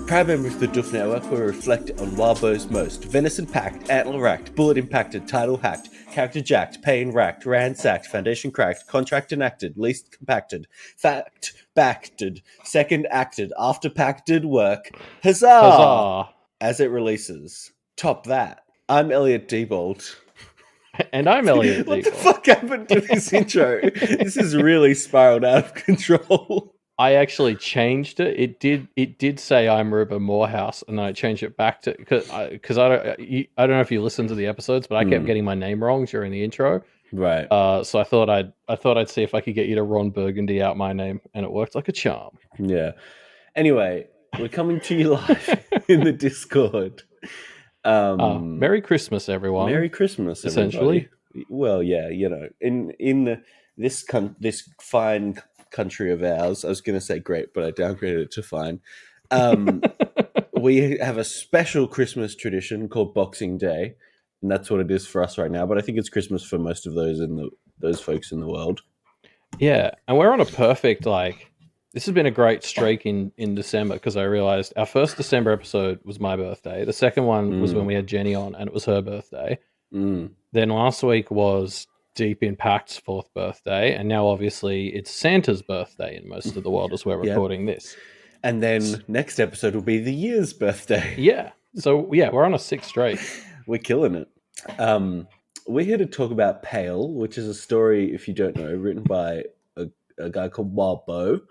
Proud member of the Duff Network, where we reflect on Wildbow's most. Venison packed, antler racked, bullet impacted, title hacked, character jacked, pain racked, ransacked, foundation cracked, contract enacted, least compacted, fact backed, second acted, after pacted work. Huzzah! Huzzah! As it releases. Top that. I'm Elliot Diebold. And I'm Elliot What the Diebold. fuck happened to this intro? This is really spiraled out of control. I actually changed it. It did say I'm Ruben Morehouse, and then I changed it back to because I don't know if you listened to the episodes, but I kept getting my name wrong during the intro. Right. So I thought I'd see if I could get you to Ron Burgundy out my name, and it worked like a charm. Yeah. Anyway, we're coming to you live in the Discord. Merry Christmas, everyone. Merry Christmas, essentially. Everybody. Well, yeah, you know, in this fine country of ours, I was going to say great, but I downgraded it to fine. We have a special Christmas tradition called Boxing Day, and that's what it is for us right now. But I think it's Christmas for most of those folks in the world. Yeah, and we're on a perfect this has been a great streak in December because I realized our first December episode was my birthday. The second one was when we had Jenny on, and it was her birthday. Then last week was Deep Impact's 4th birthday, and now obviously it's Santa's birthday in most of the world as we're recording this. And then next episode will be the year's birthday. Yeah. So, yeah, we're on a 6th streak. We're killing it. We're here to talk about Pale, which is a story, if you don't know, written by a guy called Wildbow.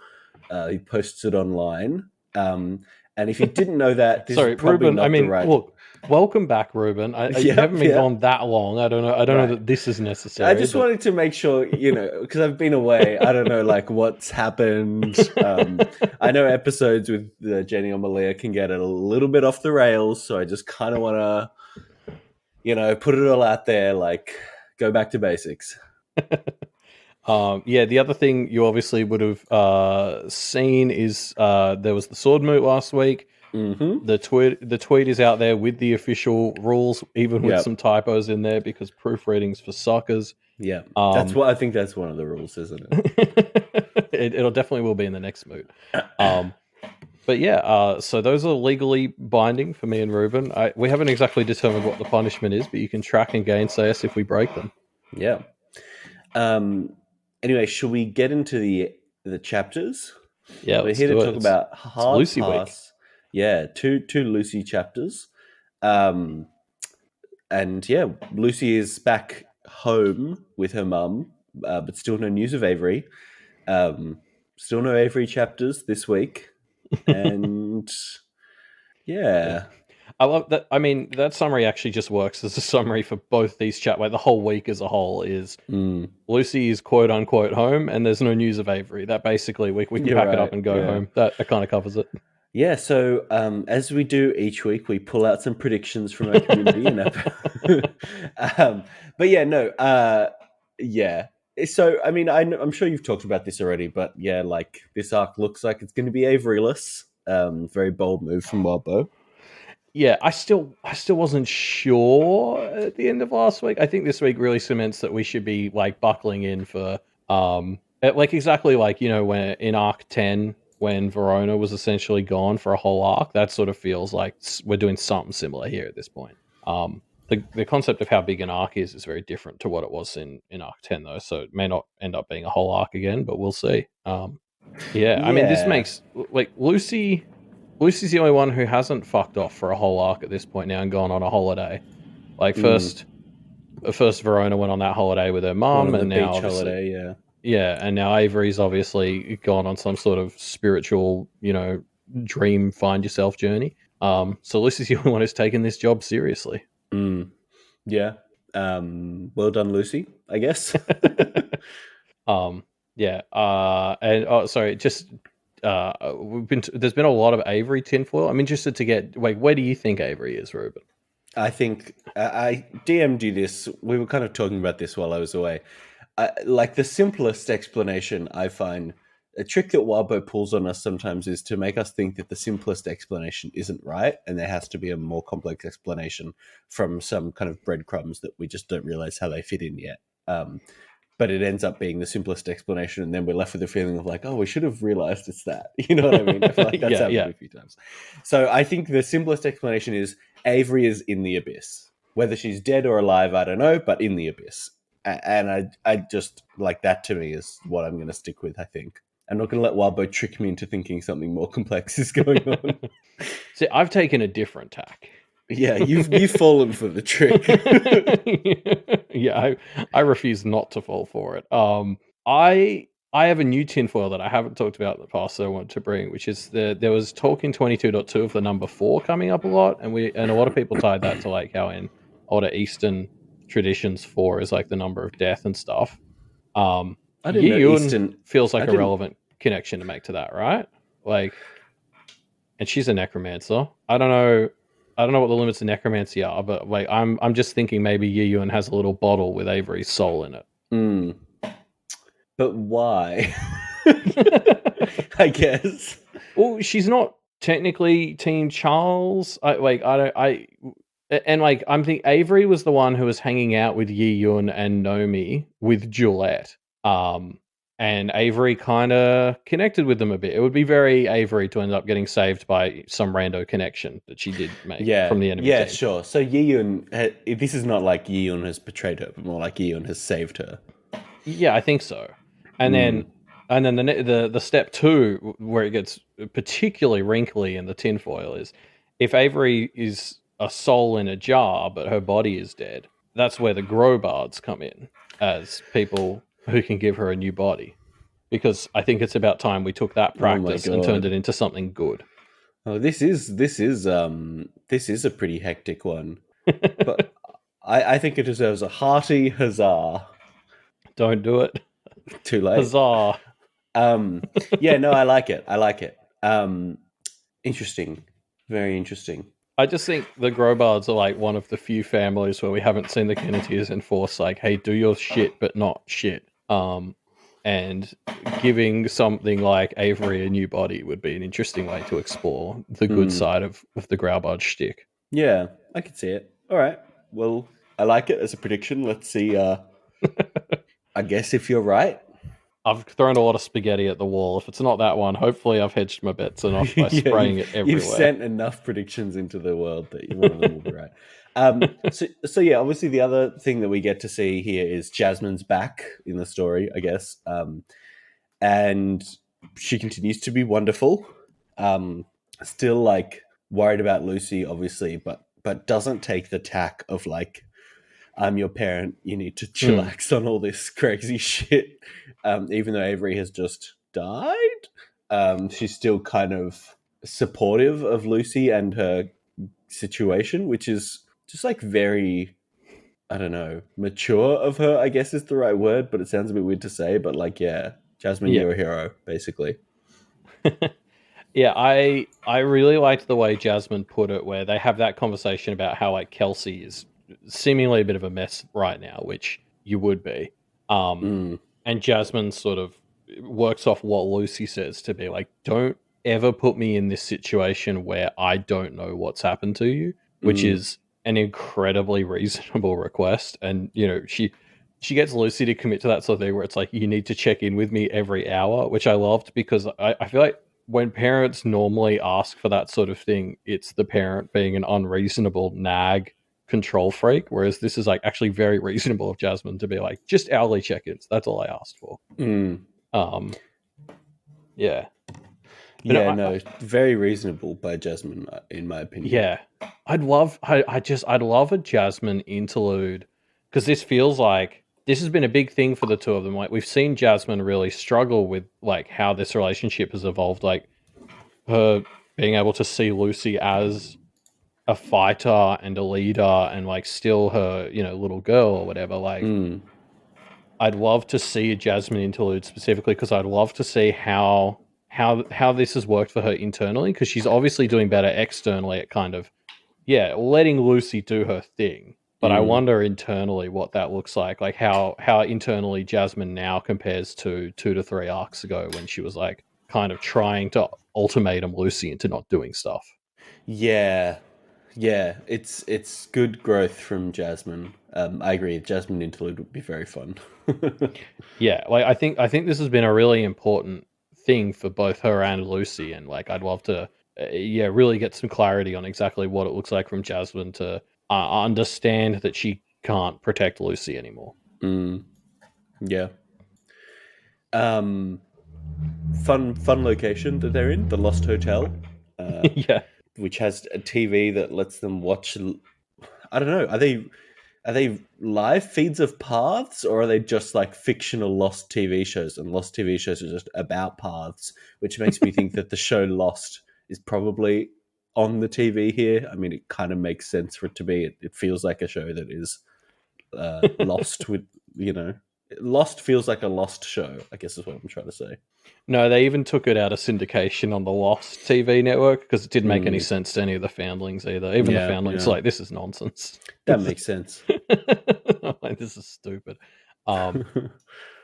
He posts it online. And if you didn't know that, this is probably Ruben, not the right... Look, welcome back, Ruben. You haven't been gone that long. I don't know that this is necessary. I just wanted to make sure, because I've been away. I don't know, what's happened. I know episodes with Jenny or Malia can get it a little bit off the rails, so I just kind of want to, put it all out there, go back to basics. The other thing you obviously would have seen is there was the sword moot last week. Mm-hmm. The tweet is out there with the official rules, even with some typos in there because proofreading's for suckers. Yeah, I think that's one of the rules, isn't it? It'll definitely will be in the next moot. But yeah, so those are legally binding for me and Ruben. We haven't exactly determined what the punishment is, but you can track and gainsay us if we break them. Yeah. Anyway, should we get into the chapters? Yeah, we're here to talk about Hard Lucy Pass. Week. Yeah, two Lucy chapters. And yeah, Lucy is back home with her mum, but still no news of Avery. Still no Avery chapters this week. And yeah. I love that. I mean, that summary actually just works as a summary for both these the whole week as a whole is Lucy is quote unquote home and there's no news of Avery. That basically we can pack it up and go home. That kind of covers it. Yeah. So as we do each week, we pull out some predictions from our community. But yeah, no. Yeah. So, I mean, I'm sure you've talked about this already, but yeah, this arc looks like it's going to be Averyless. Very bold move from Wildbow. Yeah, I still wasn't sure at the end of last week. I think this week really cements that we should be buckling in for exactly when in arc 10 when Verona was essentially gone for a whole arc. That sort of feels like we're doing something similar here at this point. The concept of how big an arc is very different to what it was in arc 10 though, so it may not end up being a whole arc again, but we'll see. I mean, this makes Lucy's the only one who hasn't fucked off for a whole arc at this point now and gone on a holiday. First Verona went on that holiday with her mum, and now beach holiday, and now Avery's obviously gone on some sort of spiritual, dream find yourself journey. So Lucy's the only one who's taken this job seriously. Yeah. Well done, Lucy, I guess. There's been a lot of Avery tinfoil. I'm interested to get where do you think Avery is, Ruben? I think I DM'd you this. We were kind of talking about this while I was away. The simplest explanation I find, a trick that Wildbow pulls on us sometimes is to make us think that the simplest explanation isn't right, and there has to be a more complex explanation from some kind of breadcrumbs that we just don't realize how they fit in yet. but it ends up being the simplest explanation, and then we're left with the feeling of like, oh, we should have realized it's that. You know what I mean? I feel like that's happened a few times. So I think the simplest explanation is Avery is in the abyss. Whether she's dead or alive, I don't know, but in the abyss. And I just like that to me is what I'm going to stick with, I think. I'm not going to let Wildbow trick me into thinking something more complex is going on. See, I've taken a different tack. Yeah, you've fallen for the trick. Yeah, I refuse not to fall for it. I have a new tinfoil that I haven't talked about in the past that I want to bring, which is there was talk in 22.2 of the number 4 coming up a lot, and a lot of people tied that to like how in older Eastern traditions 4 is like the number of death and stuff. I didn't Yi know Yun Eastern feels like a relevant connection to make to that, right? Like, and she's a necromancer. I don't know what the limits of necromancy are, but like I'm just thinking maybe Yi Yun has a little bottle with Avery's soul in it. Mm. But why? I guess. Well, she's not technically Team Charles. I'm thinking Avery was the one who was hanging out with Yi Yun and Nomi with Juliet. And Avery kind of connected with them a bit. It would be very Avery to end up getting saved by some rando connection that she did make from the enemy team. Sure. So Yi Yun, this is not like Yi Yun has betrayed her, but more like Yi Yun has saved her. Yeah, I think so. And then the step 2 where it gets particularly wrinkly in the tinfoil is if Avery is a soul in a jar but her body is dead, that's where the Grobards come in as people who can give her a new body. Because I think it's about time we took that practice and turned it into something good. Oh, this is a pretty hectic one. But I think it deserves a hearty huzzah. Don't do it. Too late. Huzzah. Yeah, no, I like it. Interesting. Very interesting. I just think the Grobards are like one of the few families where we haven't seen the Negateers enforce like, hey, do your shit but not shit. And giving something like Avery a new body would be an interesting way to explore the good side of the Growlbard shtick. Yeah, I could see it. All right. Well, I like it as a prediction. Let's see. I guess if you're right. I've thrown a lot of spaghetti at the wall. If it's not that one, hopefully I've hedged my bets enough by spraying it everywhere. You've sent enough predictions into the world that one of them will be right. So yeah, obviously the other thing that we get to see here is Jasmine's back in the story, I guess. And she continues to be wonderful. Still like worried about Lucy, obviously, but doesn't take the tack of like, I'm your parent, you need to chillax on all this crazy shit. Even though Avery has just died, she's still kind of supportive of Lucy and her situation, which is just like very, I don't know, mature of her, I guess is the right word, but it sounds a bit weird to say. But like, yeah, Jasmine, you're a hero, basically. Yeah, I really liked the way Jasmine put it, where they have that conversation about how like Kelsey is seemingly a bit of a mess right now, which you would be. And Jasmine sort of works off what Lucy says to be like, don't ever put me in this situation where I don't know what's happened to you, which is an incredibly reasonable request. And, you know, she gets Lucy to commit to that sort of thing where it's like, you need to check in with me every hour, which I loved because I feel like when parents normally ask for that sort of thing, it's the parent being an unreasonable nag control freak, whereas this is like actually very reasonable of Jasmine to be like, just hourly check-ins. That's all I asked for. Yeah. No, very reasonable by Jasmine, in my opinion. Yeah. I'd love a Jasmine interlude, because this feels like this has been a big thing for the two of them. Like, we've seen Jasmine really struggle with like how this relationship has evolved, like her being able to see Lucy as a fighter and a leader and like still her, you know, little girl or whatever. Like, I'd love to see a Jasmine interlude specifically because I'd love to see how this has worked for her internally, because she's obviously doing better externally at kind of letting Lucy do her thing. But I wonder internally what that looks like how internally Jasmine now compares to 2 to 3 arcs ago when she was like kind of trying to ultimatum Lucy into not doing stuff. Yeah, it's good growth from Jasmine. I agree. Jasmine interlude would be very fun. Yeah, like I think this has been a really important thing for both her and Lucy, and like I'd love to, yeah, really get some clarity on exactly what it looks like from Jasmine to understand that she can't protect Lucy anymore. Mm, yeah. Um, fun location that they're in, the Lost Hotel, uh, Yeah. which has a TV that lets them watch. I don't know. Are they live feeds of paths, or are they just like fictional Lost TV shows? And Lost TV shows are just about paths, which makes me think that the show Lost is probably on the TV here. I mean, it kind of makes sense for it to be. It feels like a show that is lost with, you know, Lost feels like a lost show, I guess is what I'm trying to say. No, they even took it out of syndication on the Lost TV network because it didn't make any Mm, sense to any of the foundlings either. Even the yeah, foundlings yeah, like this is nonsense. that makes sense. Like, this is stupid. Um,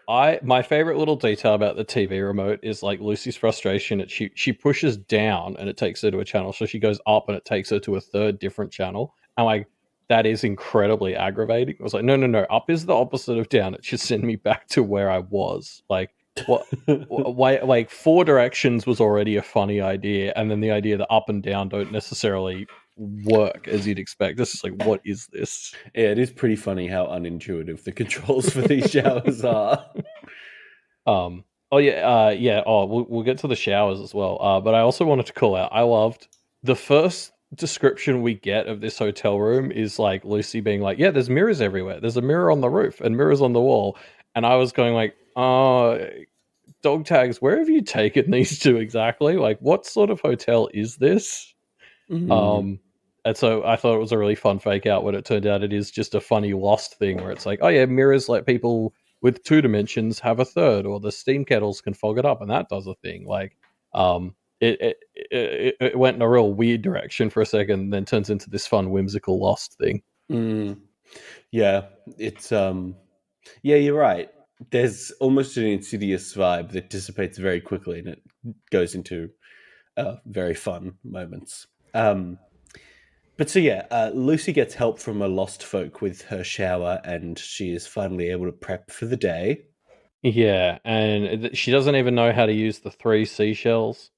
I my favorite little detail about the TV remote is like Lucy's frustration. She pushes down and it takes her to a channel. So she goes up and it takes her to a third different channel. And like that is incredibly aggravating. I was like, no, no, no. Up is the opposite of down. It should send me back to where I was. Like what? Why? Like four directions was already a funny idea, and then the idea that up and down don't necessarily work as you'd expect. This is like, what is this? Yeah, it is pretty funny how unintuitive the controls for these showers are. Oh yeah, yeah. Oh, we'll get to the showers as well. But I also wanted to call out. I loved the first description we get of this hotel room is like Lucy being like, "Yeah, there's mirrors everywhere. There's a mirror on the roof and mirrors on the wall." And I was going like, "Oh, dog tags. Where have you taken these to exactly? Like, what sort of hotel is this?" Mm, Um, and so I thought it was a really fun fake out when it turned out it is just a funny Lost thing where it's like, oh yeah, mirrors let people with two dimensions have a third, or the steam kettles can fog it up, and that does a thing. Like, it went in a real weird direction for a second, and then turns into this fun whimsical Lost thing. mm, yeah, it's yeah, you're right. There's almost an insidious vibe that dissipates very quickly, and it goes into very fun moments. But so yeah, Lucy gets help from a lost folk with her shower, and she is finally able to prep for the day. Yeah, and she doesn't even know how to use the three seashells.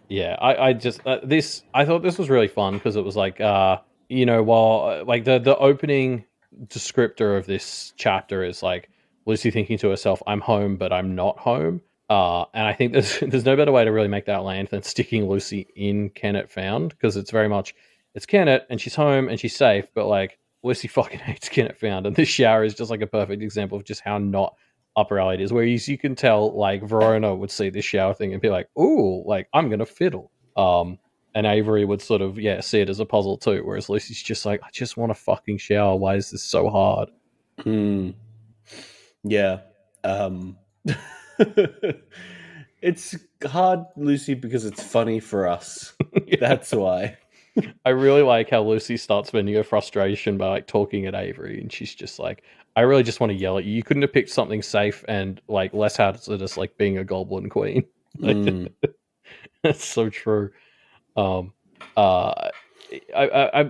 Yeah, I just this I thought this was really fun because it was like while like the opening descriptor of this chapter is like Lucy thinking to herself, "I'm home, but I'm not home." And I think there's there's no better way to really make that land than sticking Lucy in Kennet Found because it's very much it's Kennet and she's home and she's safe, but like Lucy fucking hates Kennet Found, and this shower is just like a perfect example of just how not upper alley it is. Whereas you can tell, like Verona would see this shower thing and be like, "Ooh, like I'm gonna fiddle." And Avery would sort of see it as a puzzle too. Whereas Lucy's just like, "I just want a fucking shower. Why is this so hard?" Mm, yeah. Um, it's hard, Lucy, because it's funny for us. Yeah. That's why. I really like how Lucy starts venting her frustration by like talking at Avery, and she's just like, "I really just want to yell at you. You couldn't have picked something safe and like less hazardous, like being a goblin queen." Like, Mm, that's so true. Um, uh,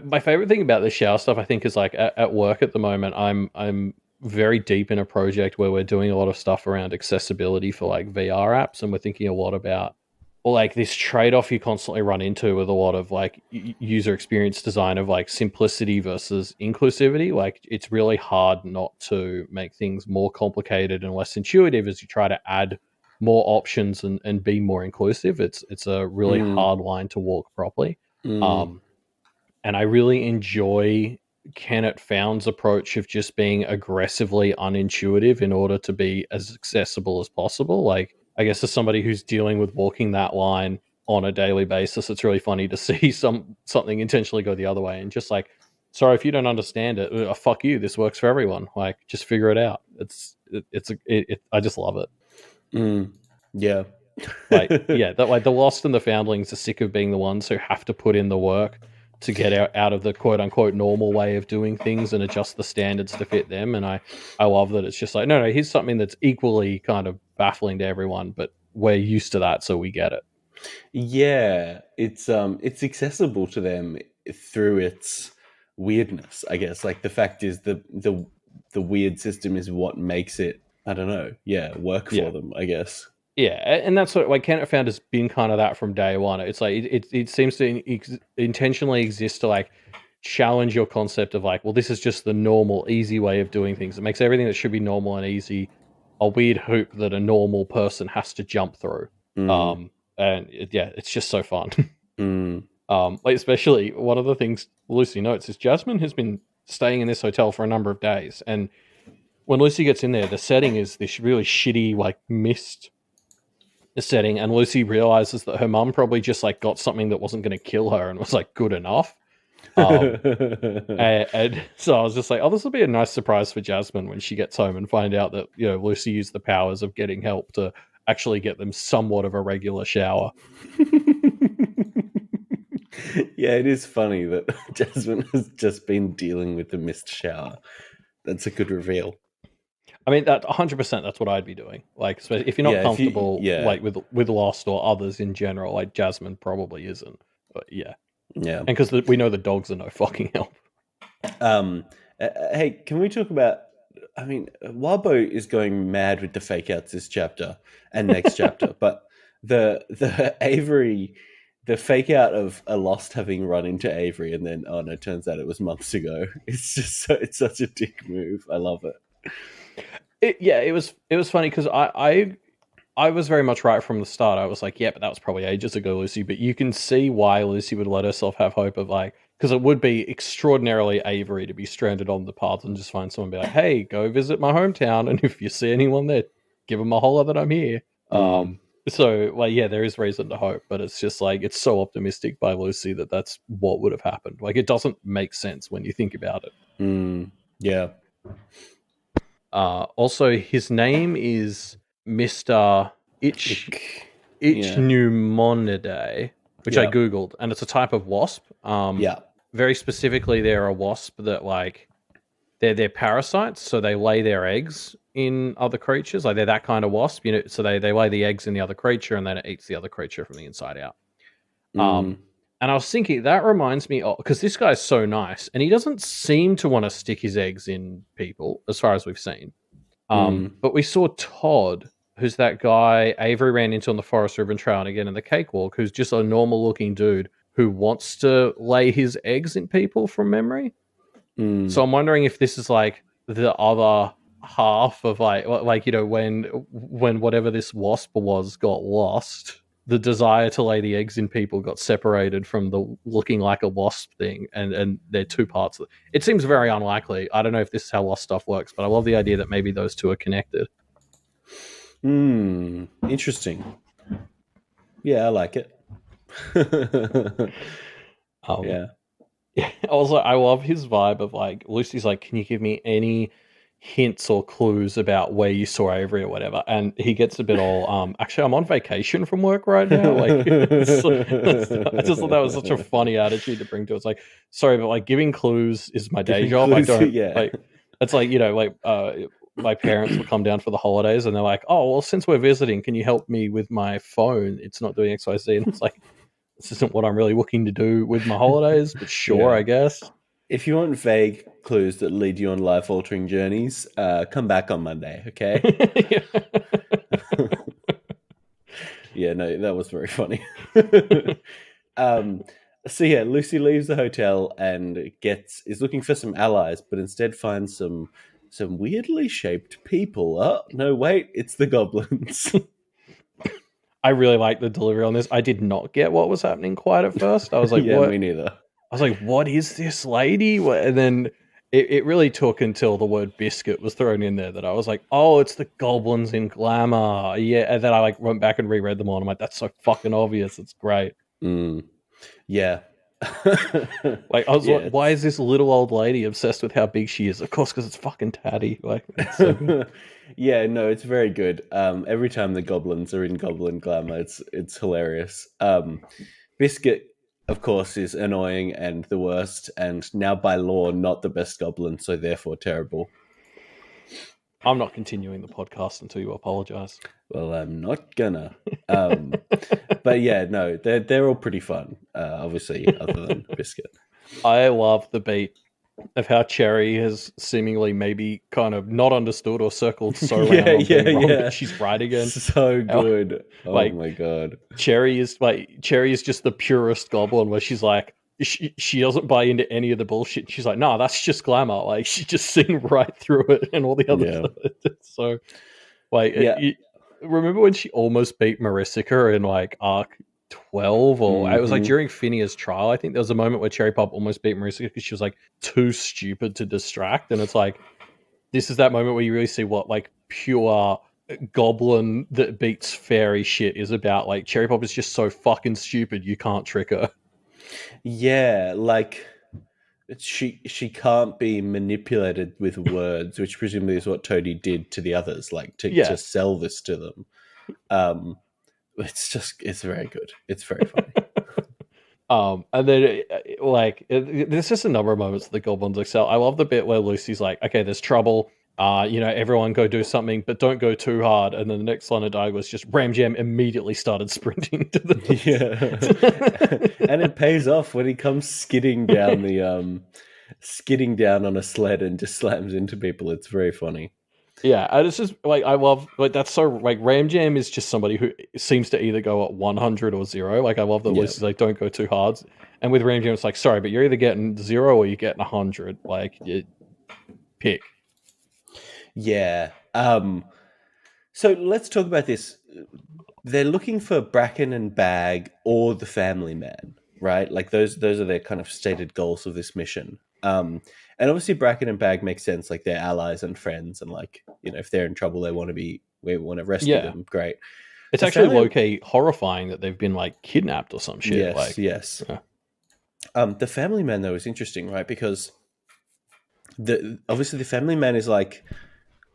my favorite thing about the shower stuff, I think, is like at work at the moment, I'm very deep in a project where we're doing a lot of stuff around accessibility for like VR apps, and we're thinking a lot about well, like this trade-off you constantly run into with a lot of like user experience design of like simplicity versus inclusivity. Like it's really hard not to make things more complicated and less intuitive as you try to add more options and be more inclusive. It's a really mm, hard line to walk properly. mm, Um, and I really enjoy Kenneth Found's approach of just being aggressively unintuitive in order to be as accessible as possible. Like, I guess as somebody who's dealing with walking that line on a daily basis, it's really funny to see something intentionally go the other way and just like, sorry if you don't understand it, fuck you. This works for everyone. Like, just figure it out. I just love it. mm, yeah. Like, yeah, that like the lost and the foundlings are sick of being the ones who have to put in the work to get out of the quote unquote normal way of doing things and adjust the standards to fit them. And I love that it's just like, no, here's something that's equally kind of baffling to everyone, but we're used to that, so we get it. Yeah, it's accessible to them through its weirdness, I guess. Like the fact is the weird system is what makes it, I don't know, yeah, work Yeah. for them, I guess. Yeah, and that's what like Counter Found has been kind of that from day one. It's like it seems to intentionally exist to like challenge your concept of like, well, this is just the normal, easy way of doing things. It makes everything that should be normal and easy a weird hoop that a normal person has to jump through. Mm, Um, yeah, it's just so fun. mm. Like especially one of the things Lucy notes is Jasmine has been staying in this hotel for a number of days, and when Lucy gets in there, the setting is this really shitty like mist setting, and Lucy realizes that her mum probably just like got something that wasn't going to kill her and was like good enough. And so I was just like, oh, this will be a nice surprise for Jasmine when she gets home and find out that Lucy used the powers of getting help to actually get them somewhat of a regular shower. Yeah, it is funny that Jasmine has just been dealing with the missed shower. That's a good reveal. I mean, that 100%. That's what I'd be doing. Like, if you're not Yeah, if you, comfortable, yeah, like with Lost or others in general, like Jasmine probably isn't. But yeah, yeah. and because we know the dogs are no fucking help. Um, hey, can we talk about? I mean, Wabo is going mad with the fake outs this chapter and next chapter, but the Avery, the fake out of a Lost having run into Avery and then oh no, turns out it was months ago. It's just it's such a dick move. I love it. Yeah, it was funny because I was very much right from the start. I was like, yeah, but that was probably ages ago, Lucy. But you can see why Lucy would let herself have hope of like, because it would be extraordinarily Avery to be stranded on the path and just find someone and be like, hey, go visit my hometown, and if you see anyone there, give them a holler that I'm here. Mm, So like, yeah, there is reason to hope, but it's just like it's so optimistic by Lucy that that's what would have happened. Like, it doesn't make sense when you think about it. yeah. Also, his name is Mr. Ich Ick. Yeah. Ichneumonidae, which I Yeah. googled, and it's a type of wasp. Yeah. Very specifically, they're a wasp that like they're parasites, so they lay their eggs in other creatures. Like they're that kind of wasp, So they lay the eggs in the other creature, and then it eats the other creature from the inside out. Mm, And I was thinking that reminds me of because this guy's so nice, and he doesn't seem to want to stick his eggs in people, as far as we've seen. mm, But we saw Todd, who's that guy Avery ran into on the Forest Ribbon Trail and again in the Cakewalk, who's just a normal looking dude who wants to lay his eggs in people from memory. mm. So I'm wondering if this is like the other half of like when whatever this wasp was got lost, the desire to lay the eggs in people got separated from the looking like a wasp thing, and they're two parts. It seems very unlikely. I don't know if this is how lost stuff works, but I love the idea that maybe those two are connected. Interesting. Yeah, I like it. Um, Yeah. Also, I love his vibe of like Lucy's like, "Can you give me any hints or clues about where you saw Avery or whatever?" And he gets a bit all, "Actually, I'm on vacation from work right now." Like, I just thought that was such a funny attitude to bring to it. It's like, sorry, but like giving clues is my day Giving job. I clues, don't yeah. like. It's like my parents will come down for the holidays and they're like, "Oh, well, since we're visiting, can you help me with my phone? It's not doing X, Y, Z." And it's like, this isn't what I'm really looking to do with my holidays, but sure, Yeah. I guess. If you want vague clues that lead you on life altering journeys, come back on Monday, okay? Yeah, no, that was very funny. um, so yeah, Lucy leaves the hotel and is looking for some allies, but instead finds some weirdly shaped people. Oh no, wait, it's the goblins. I really like the delivery on this. I did not get what was happening quite at first. I was like, Yeah, what? me neither. I was like, what is this lady? And then it really took until the word biscuit was thrown in there that I was like, oh, it's the goblins in Glamour. Yeah. And then I like went back and reread them all. And I'm like, that's so fucking obvious. It's great. Yeah. Like, I was Yeah, why is this little old lady obsessed with how big she is? Of course, because it's fucking Tatty. Like, it's so good. yeah, no, it's very good. Every time the goblins are in Goblin Glamour, it's hilarious. Biscuit, of course, is annoying and the worst, and now by law not the best goblin, so therefore terrible. I'm not continuing the podcast until you apologize. Well, I'm not gonna. But yeah, no, they're all pretty fun. Obviously, other than Biscuit. I love the beat of how Cherry has seemingly maybe kind of not understood or circled so Yeah, round on yeah, being wrong yeah. that she's right again. So How, good. Oh like my god. Cherry is just the purest goblin where she's like she doesn't buy into any of the bullshit. She's like, nah, that's just glamour. Like she just sing right through it and all the other Yeah. stuff. So like Yeah. remember when she almost beat Mariska in like arc 12, or it was like Hmm. during Phineas' trial. I think there was a moment where Cherry Pop almost beat Mariska because she was like too stupid to distract. And it's like, this is that moment where you really see what like pure goblin that beats fairy shit is about. Like Cherry Pop is just so fucking stupid you can't trick her. Yeah, like she can't be manipulated with words, which presumably is what Toadie did to the others, like to Yeah. sell this to them. Um, it's very good. It's very funny. And then there's just a number of moments that the goblins excel. I love the bit where Lucy's like, "Okay, there's trouble. Everyone go do something, but don't go too hard." And then the next line of dialogue was just Ram Jam immediately started sprinting to Yeah, the. and it pays off when he comes skidding down on a sled and just slams into people. It's very funny. Yeah, and it's just like I love like that's so like Ram Jam is just somebody who seems to either go at 100 or zero. Like I love that Yeah, Lucy's like don't go too hard, and with Ram Jam it's like sorry, but you're either getting zero or you're getting 100. Like you pick. yeah. So let's talk about this. They're looking for Bracken and Bag or the Family Man, right? Like those are their kind of stated goals of this mission. And obviously Bracken and Bag make sense, like they're allies and friends, and like if they're in trouble, we want to rescue Yeah, them. Great. it's The actually family, low key horrifying that they've been like kidnapped or some shit. yes, Like, yes. yeah, The Family Man though is interesting, right? Because the obviously the Family Man is like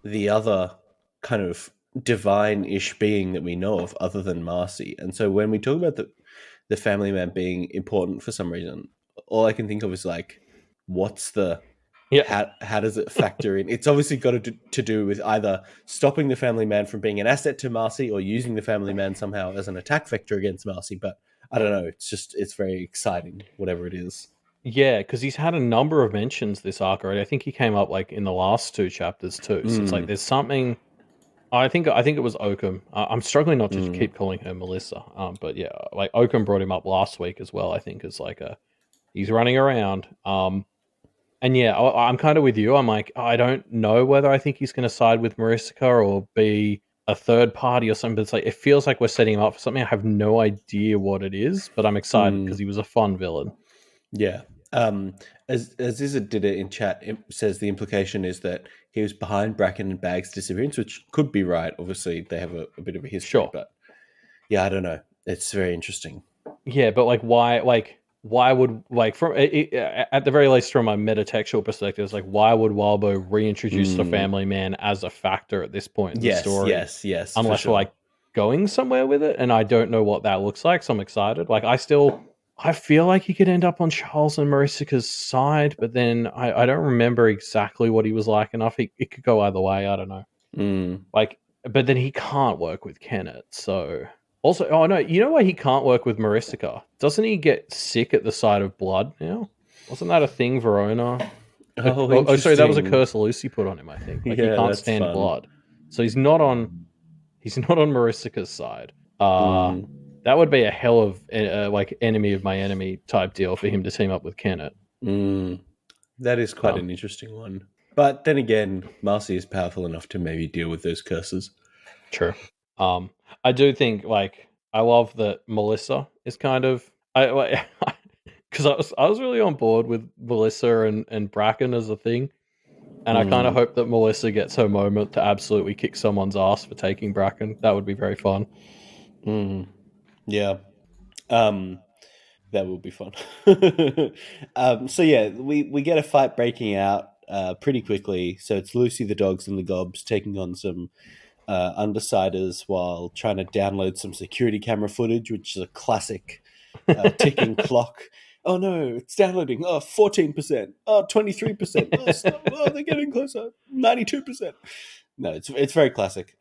the other kind of divine-ish being that we know of other than Marcy. And so when we talk about the family man being important for some reason, all I can think of is like, what's the yeah, how does it factor in? It's obviously got to do with either stopping the family man from being an asset to Marcy or using the family man somehow as an attack vector against Marcy. But I don't know. It's very exciting, whatever it is. yeah, because he's had a number of mentions this arc already. I think he came up like in the last two chapters too. So it's like Mm, there's something. I think it was Oakham. I'm struggling not to mm, keep calling her Melissa. But yeah, like Oakham brought him up last week as well. I think as like a he's running around. And yeah, I'm kind of with you. I'm like I don't know whether I think he's going to side with Mariska or be a third party or something. But it's like it feels like we're setting him up for something. I have no idea what it is, but I'm excited because mm. he was a fun villain. Yeah. Um, as Izzard did it in chat, it says the implication is that he was behind Bracken and Bag's disappearance, which could be right. Obviously, they have a bit of a history, Sure. but yeah, I don't know. It's very interesting. Yeah, but like, why? Like, why would like from at the very least from a metatextual perspective, it's like why would Walbo reintroduce the Mm. Family Man as a factor at this point in the Yes, story, yes, yes, for unless we're sure. like going somewhere with it? And I don't know what that looks like, so I'm excited. Like, I feel like he could end up on Charles and Mariska's side, but then I don't remember exactly what he was like enough. It could go either way. I don't know. Mm. Like, but then he can't work with Kenneth. So also, oh no, you know why he can't work with Mariska? Doesn't he get sick at the sight of blood now? Wasn't that a thing, Verona? Oh, Sorry, that was a interesting. curse Lucy put on him. I think like he Yeah, can't that's stand fun. blood, so he's not on Mariska's side. Mm. That would be a hell of like enemy of my enemy type deal for him to team up with Kenneth. Mm. That is quite Um, an interesting one. But then again, Marcy is powerful enough to maybe deal with those curses. True. Um, I do think like I love that Melissa is kind of I because I was really on board with Melissa and Bracken as a thing, and I kind of Mm. hope that Melissa gets her moment to absolutely kick someone's ass for taking Bracken. That would be very fun. Mm. Yeah. Um, That will be fun. So yeah, we get a fight breaking out pretty quickly. So it's Lucy, the dogs, and the gobs taking on some undersiders while trying to download some security camera footage, which is a classic ticking clock. Oh no, it's downloading. Oh, 14%. Oh, 23%. Oh, stop. Oh, they're getting closer. 92%. No, it's very classic,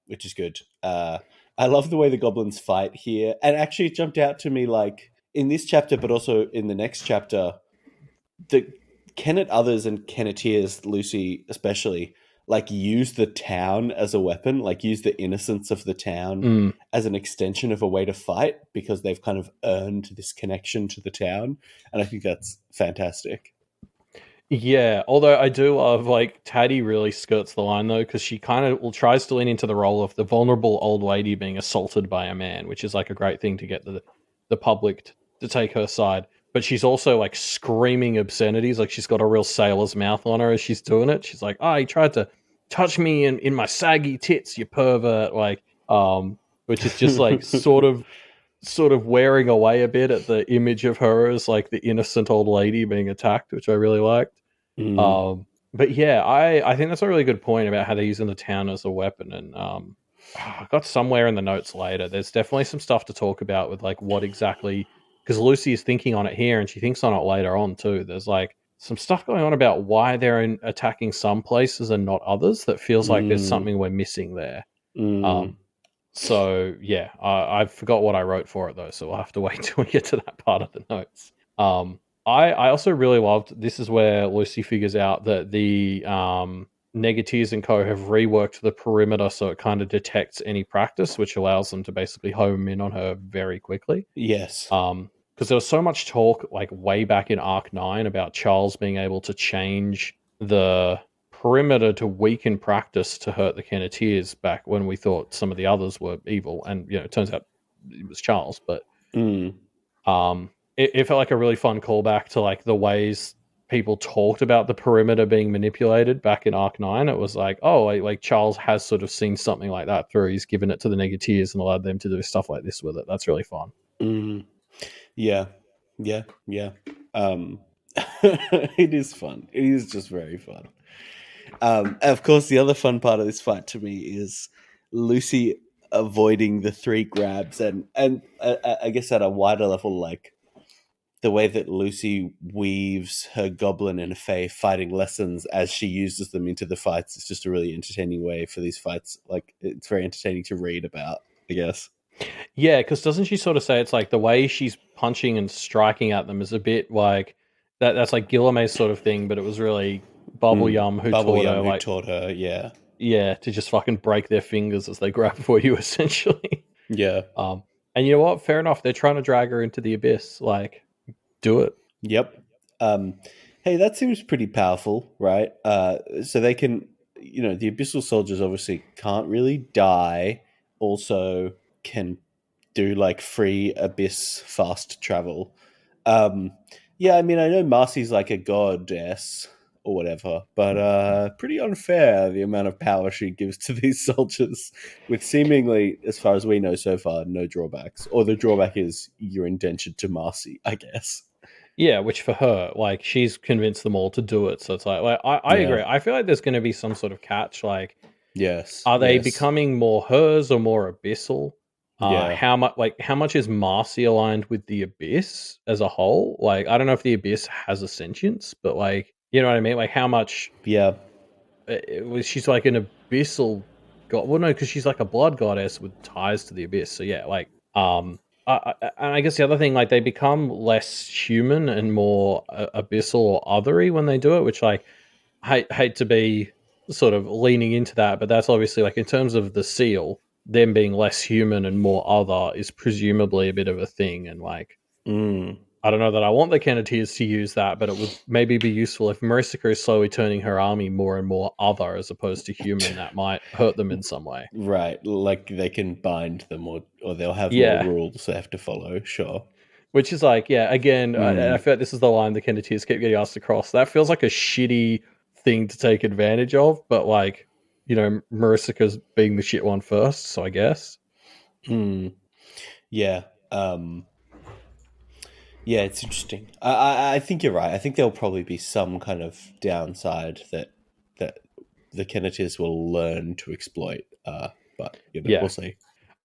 which is good. I love the way the goblins fight here. And actually it jumped out to me like in this chapter, but also in the next chapter, the Kennet others and Kenneteers, Lucy especially, like use the town as a weapon, like use the innocence of the town Mm. as an extension of a way to fight because they've kind of earned this connection to the town. And I think that's fantastic. Yeah, although I do love like Taddy really skirts the line though, because she kind of tries to lean into the role of the vulnerable old lady being assaulted by a man, which is like a great thing to get the public to take her side. But she's also like screaming obscenities, like she's got a real sailor's mouth on her as she's doing it. She's like, "Oh, he tried to touch me in my saggy tits, you pervert!" Which is just like sort of wearing away a bit at the image of her as like the innocent old lady being attacked, which I really liked. Mm, But yeah, I think that's a really good point about how they're using the town as a weapon. And I got somewhere in the notes later. There's definitely some stuff to talk about with like what exactly, because Lucy is thinking on it here, and she thinks on it later on too. There's like some stuff going on about why they're attacking some places and not others. That feels like there's mm, something we're missing there. mm. Um, so yeah, I forgot what I wrote for it though, so we'll have to wait till we get to that part of the notes. I also really loved, this is where Lucy figures out that the Negateers and Co have reworked the perimeter so it kind of detects any practice, which allows them to basically home in on her very quickly. Yes. Because there was so much talk like way back in Arc 9 about Charles being able to change the perimeter to weaken practice to hurt the Kenneteers back when we thought some of the others were evil, and it turns out it was Charles. But Mm. it felt like a really fun callback to like the ways people talked about the perimeter being manipulated back in Arc 9. It was like, oh, like Charles has sort of seen something like that through. He's given it to the Negateers and allowed them to do stuff like this with it. That's really fun. Mm. Yeah. Yeah. Yeah. Um, it is fun. It is just very fun. Of course, the other fun part of this fight to me is Lucy avoiding the three grabs, and I guess at a wider level, like the way that Lucy weaves her goblin and fae fighting lessons as she uses them into the fights is just a really entertaining way for these fights. Like it's very entertaining to read about, I guess. Yeah, because doesn't she sort of say it's like the way she's punching and striking at them is a bit like that's like Guillemets sort of thing, but it was really Bubble Yum who Bubble taught Yum her who like, taught her, yeah. yeah, to just fucking break their fingers as they grab for you essentially. Yeah. And you know what? Fair enough. They're trying to drag her into the abyss. Like, do it. Yep. Um, hey, that seems pretty powerful, right? So they can, the abyssal soldiers obviously can't really die, also can do like free abyss fast travel. Um, yeah, I mean, I know Marcy's like a goddess or whatever, but pretty unfair the amount of power she gives to these soldiers with seemingly, as far as we know so far, no drawbacks. Or the drawback is you're indentured to Marcy, I guess. Yeah, which for her, like, she's convinced them all to do it. So it's like I Yeah. agree. I feel like there's going to be some sort of catch. Like, Yes. are they Yes. becoming more hers or more abyssal? Yeah. How much is Marcy aligned with the abyss as a whole? Like, I don't know if the abyss has a sentience, but like, you know what I mean? Like, how much Yeah. she's like an abyssal god. Well, no, because she's like a blood goddess with ties to the abyss. So yeah, like and I guess the other thing, like they become less human and more abyssal or othery when they do it, which like hate to be sort of leaning into that, but that's obviously like in terms of the seal, them being less human and more other is presumably a bit of a thing, and like Mm. I don't know that I want the Kenneteers to use that, but it would maybe be useful if Marissa is slowly turning her army more and more other as opposed to human. That might hurt them in some way. Right. Like they can bind them or they'll have more Yeah, rules they have to follow. Sure. which is like, yeah, again, I Mm. feel like this is the line the Kenneteers keep getting asked to cross. That feels like a shitty thing to take advantage of, but like, Marissa being the shit one first, so I guess. Mm. Yeah. Yeah, it's interesting. I think you're right. I think there'll probably be some kind of downside that the Kenneteers will learn to exploit. But Yeah. we'll see.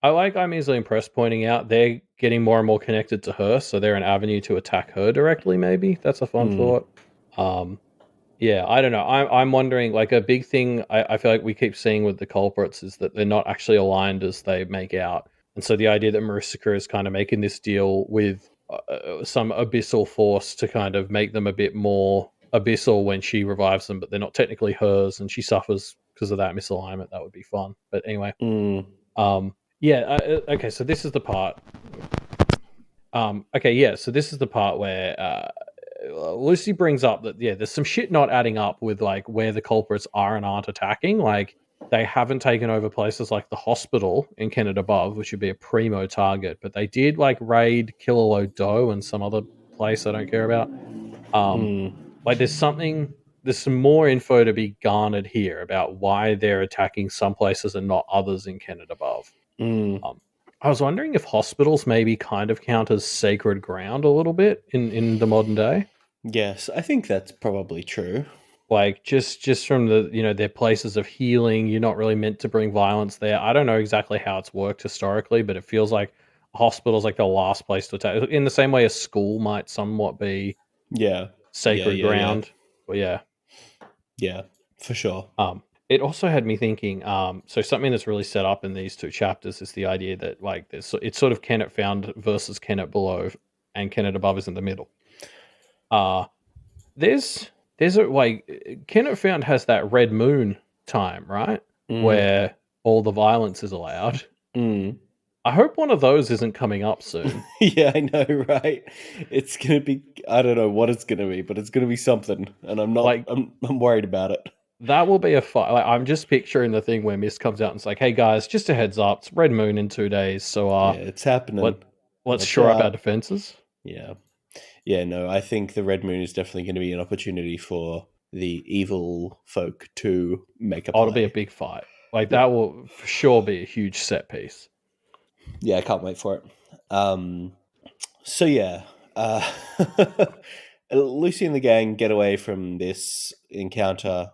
I'm easily impressed pointing out they're getting more and more connected to her, so they're an avenue to attack her directly, maybe. That's a fun Mm. thought. Um, Yeah, I don't know. I'm wondering, like, a big thing I feel like we keep seeing with the culprits is that they're not actually aligned as they make out. And so the idea that Marissa is kind of making this deal with some abyssal force to kind of make them a bit more Abyssal when she revives them, but they're not technically hers, and she suffers because of that misalignment. That would be fun. But anyway, yeah. Okay, so this is the part. Okay, yeah. So this is the part where Lucy brings up that there's some shit not adding up with like where the culprits are and aren't attacking. Like they haven't taken over places like the hospital in Kennet Above, which would be a primo target, but they did like raid Killaloe Doe and some other place I don't care about. Like there's some more info to be garnered here about why they're attacking some places and not others in Kennet Above. I was wondering if hospitals maybe kind of count as sacred ground a little bit in the modern day. Yes, I think that's probably true. Like just from the their places of healing, you're not really meant to bring violence there. I don't know exactly how it's worked historically, but it feels like a hospital's like the last place to attack. In the same way a school might somewhat be Yeah. sacred ground. But yeah, for sure. It also had me thinking. So something that's really set up in these two chapters is the idea that like it's sort of Kennet Found versus Kennet Below, and Kennet Above is in the middle. There's a like Kennet Found has that red moon time, right? Where all the violence is allowed. I hope one of those isn't coming up soon. Yeah, I know, right? It's gonna be, I don't know what it's gonna be, but it's gonna be something, and I'm not like I'm worried about it. That will be a fight. Like, I'm just picturing the thing where Mist comes out and it's like, "Hey guys, just a heads up, it's Red Moon in 2 days, so yeah, it's happening. Let's shore up our defenses." Yeah, no, I think the Red Moon is definitely going to be an opportunity for the evil folk to make a play. It'll be a big fight. Like that will for sure be a huge set piece. Yeah, I can't wait for it. So yeah, Lucy and the gang get away from this encounter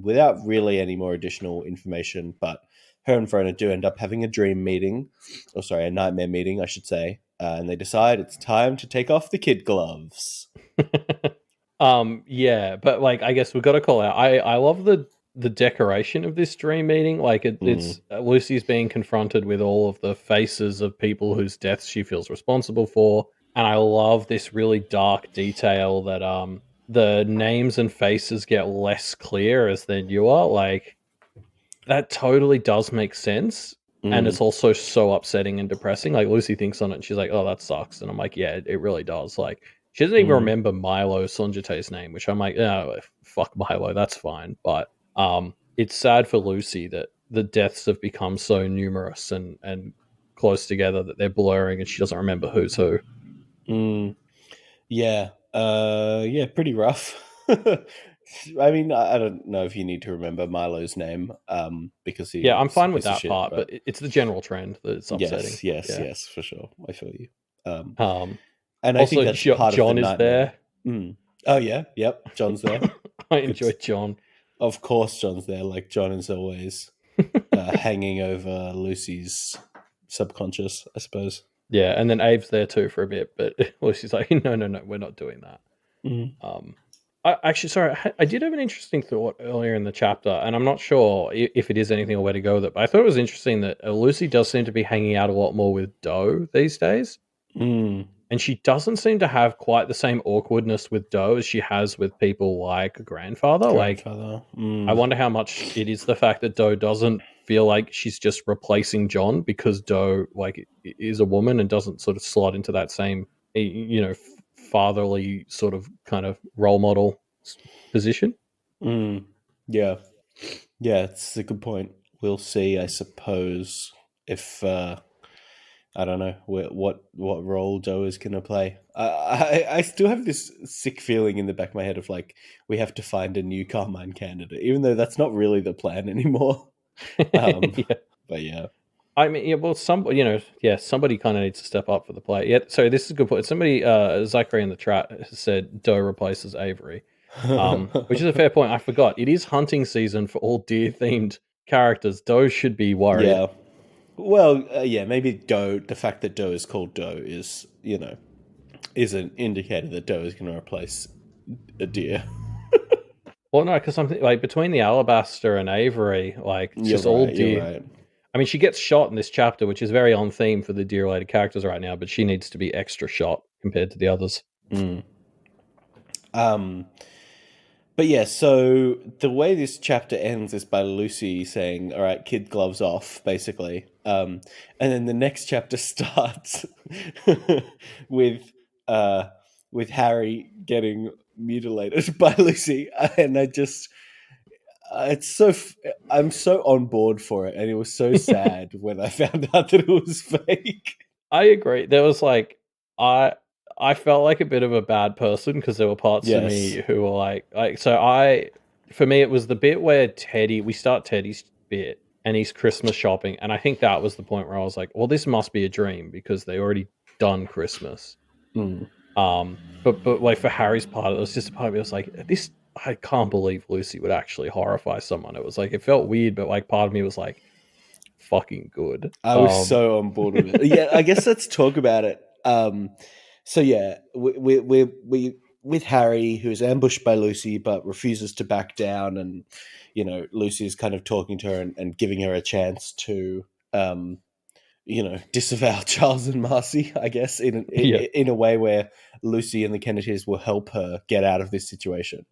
without really any more additional information, but her and Verona do end up having a dream meeting, a nightmare meeting, I should say, and they decide it's time to take off the kid gloves. Yeah, but like I guess we've got to call out. I love the decoration of this dream meeting. Like it's Lucy's being confronted with all of the faces of people whose deaths she feels responsible for, and I love this really dark detail that the names and faces get less clear as they're newer. Like that totally does make sense. And it's also so upsetting and depressing. Like Lucy thinks on it and she's like, "Oh, that sucks." And I'm like, "Yeah, it really does." Like she doesn't even remember Milo Sonjate's name, which I'm like, "Oh, fuck Milo, that's fine." But it's sad for Lucy that the deaths have become so numerous and close together that they're blurring and she doesn't remember who's who. Yeah. Yeah, pretty rough. I mean, I don't know if you need to remember Milo's name, because he I'm fine with that part, but it's the general trend that it's upsetting. Yes, for sure. I feel you. And I also, think that's part John of the is there. Oh yeah, yep, John's there. I enjoy John. Of course, John's there. Like John is always hanging over Lucy's subconscious, I suppose. Yeah, and then Abe's there too for a bit, but Lucy's like, no, we're not doing that. I did have an interesting thought earlier in the chapter, and I'm not sure if it is anything or where to go with it, but I thought it was interesting that Lucy does seem to be hanging out a lot more with Doe these days. And she doesn't seem to have quite the same awkwardness with Doe as she has with people like Grandfather. Like, I wonder how much it is the fact that Doe doesn't feel like she's just replacing John because Doe like is a woman and doesn't sort of slot into that same fatherly sort of kind of role model position. Yeah, it's a good point. We'll see, I suppose, if I don't know what role Doe is going to play. I still have this sick feeling in the back of my head of like we have to find a new Carmine candidate, even though that's not really the plan anymore. But yeah. I mean, well, somebody kind of needs to step up for the play. Yeah, so this is a good point. Somebody, Zachary in the chat has said Doe replaces Avery, which is a fair point. I forgot. It is hunting season for all deer-themed characters. Doe should be worried. Yeah. Well, maybe Doe, the fact that Doe is called Doe is, is an indicator that Doe is going to replace a deer. Well, no, because something like between the Alabaster and Avery, like just all deer. Right. I mean, she gets shot in this chapter, which is very on theme for the deer-related characters right now, but she needs to be extra shot compared to the others. But yeah, so the way this chapter ends is by Lucy saying, "All right, kid gloves off," basically, and then the next chapter starts with uh, with Harry getting mutilated by Lucy, and I just it's so I'm so on board for it, and it was so sad when I found out that it was fake. I agree. There was like I I felt like a bit of a bad person because there were parts of Yes. me who were like so I for me it was the bit where we start Teddy's bit and he's Christmas shopping, and I think that was the point where I was like, well, this must be a dream because they already done Christmas. Mm. But like for Harry's part, it was just a part of me that was like, this I can't believe Lucy would actually horrify someone. It was like it felt weird, but like part of me was like fucking good. I was so on board with it. Yeah, I guess let's talk about it. So yeah, we with Harry, who's ambushed by Lucy but refuses to back down, and Lucy's kind of talking to her and giving her a chance to disavow Charles and Marcy, I guess, Yeah. in a way where Lucy and the Kenneteers will help her get out of this situation.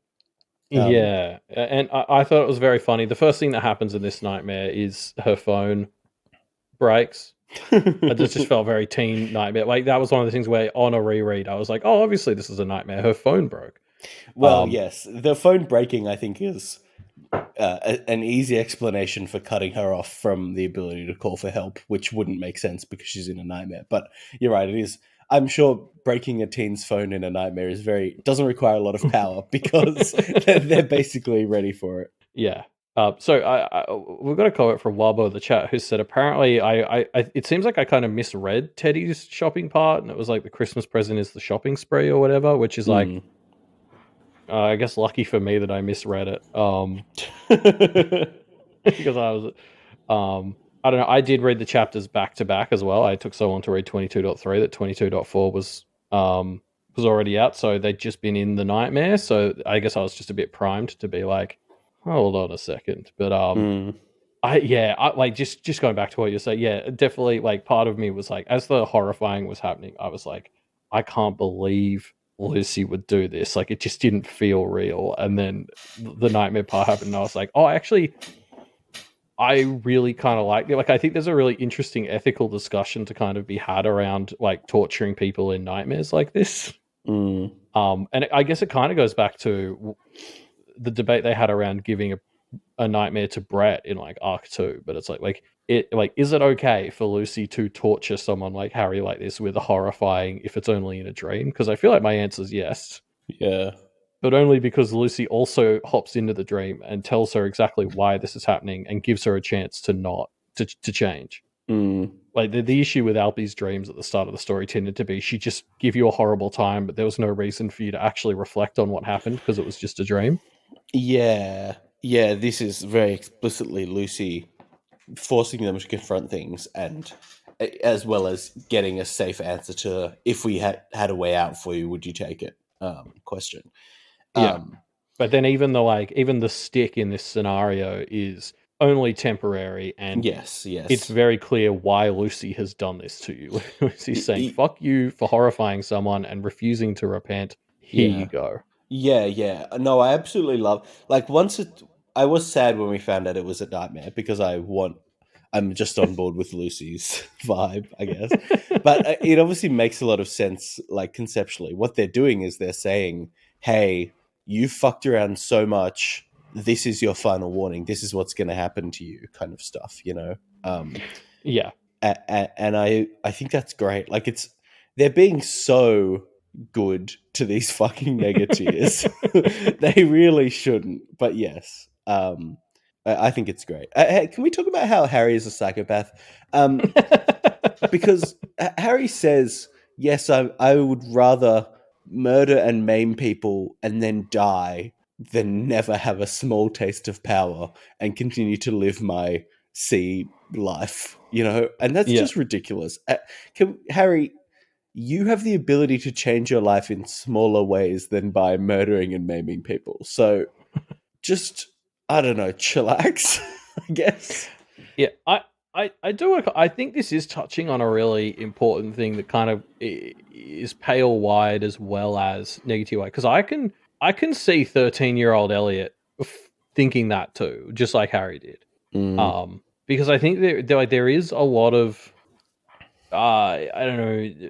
Um, Yeah, and I thought it was very funny. The first thing that happens in this nightmare is her phone breaks. It just felt very teen nightmare. Like that was one of the things where on a reread, I was like, "Oh, obviously this is a nightmare." Her phone broke. well, Um, yes, the phone breaking, I think, is an easy explanation for cutting her off from the ability to call for help, which wouldn't make sense because she's in a nightmare. But you're right; it is. I'm sure breaking a teen's phone in a nightmare doesn't require a lot of power because they're basically ready for it. yeah. So we've got a comment from Wabo in the chat who said apparently it seems like I kind of misread Teddy's shopping part, and it was like the Christmas present is the shopping spree or whatever, which is like Mm. I guess lucky for me that I misread it. Because I was I don't know. I did read the chapters back to back as well. I took so long to read 22.3 that 22.4 was already out, so they'd just been in the nightmare. So I guess I was just a bit primed to be like, hold on a second. But Mm. I like just going back to what you say. Yeah, definitely. Like part of me was like, as the horrifying was happening, I was like, I can't believe Lucy would do this. Like it just didn't feel real. And then the nightmare part happened, and I was like, oh, actually, I really kind of like it. Like, I think there's a really interesting ethical discussion to kind of be had around like torturing people in nightmares like this. Mm. And I guess it kind of goes back to the debate they had around giving a nightmare to Brett in like Arc 2. But it's like, is it okay for Lucy to torture someone like Harry like this with a horrifying if it's only in a dream? Because I feel like my answer is yes. Yeah. But only because Lucy also hops into the dream and tells her exactly why this is happening and gives her a chance to not to change. Mm. Like the issue with Albie's dreams at the start of the story tended to be she just give you a horrible time, but there was no reason for you to actually reflect on what happened because it was just a dream. Yeah. Yeah. This is very explicitly Lucy forcing them to confront things, and as well as getting a safe answer to, if we had a way out for you, would you take it? Question. Yeah. Um, But then even the stick in this scenario is only temporary, and yes, it's yes. very clear why Lucy has done this to you. Lucy's saying, fuck you for horrifying someone and refusing to repent. Here Yeah. you go. Yeah, yeah. No, I absolutely love. Like I was sad when we found out it was a nightmare because I'm just on board with Lucy's vibe, I guess. But it obviously makes a lot of sense, like conceptually. What they're doing is they're saying, "Hey, you fucked around so much. This is your final warning. This is what's going to happen to you," kind of stuff. Yeah. And I think that's great. Like they're being so good to these fucking Negateers. They really shouldn't, but yes, I think it's great. Hey, can we talk about how Harry is a psychopath? Because Harry says, "Yes, I would rather murder and maim people and then die than never have a small taste of power and continue to live my sea life." And that's Yeah. just ridiculous. Harry, you have the ability to change your life in smaller ways than by murdering and maiming people. So just, I don't know, chillax, I guess. Yeah. I do. I think this is touching on a really important thing that kind of is pale wide as well as negative wide. Because I can I can see 13-year-old Elliot thinking that too, just like Harry did. Mm. Because I think there is a lot of I don't know,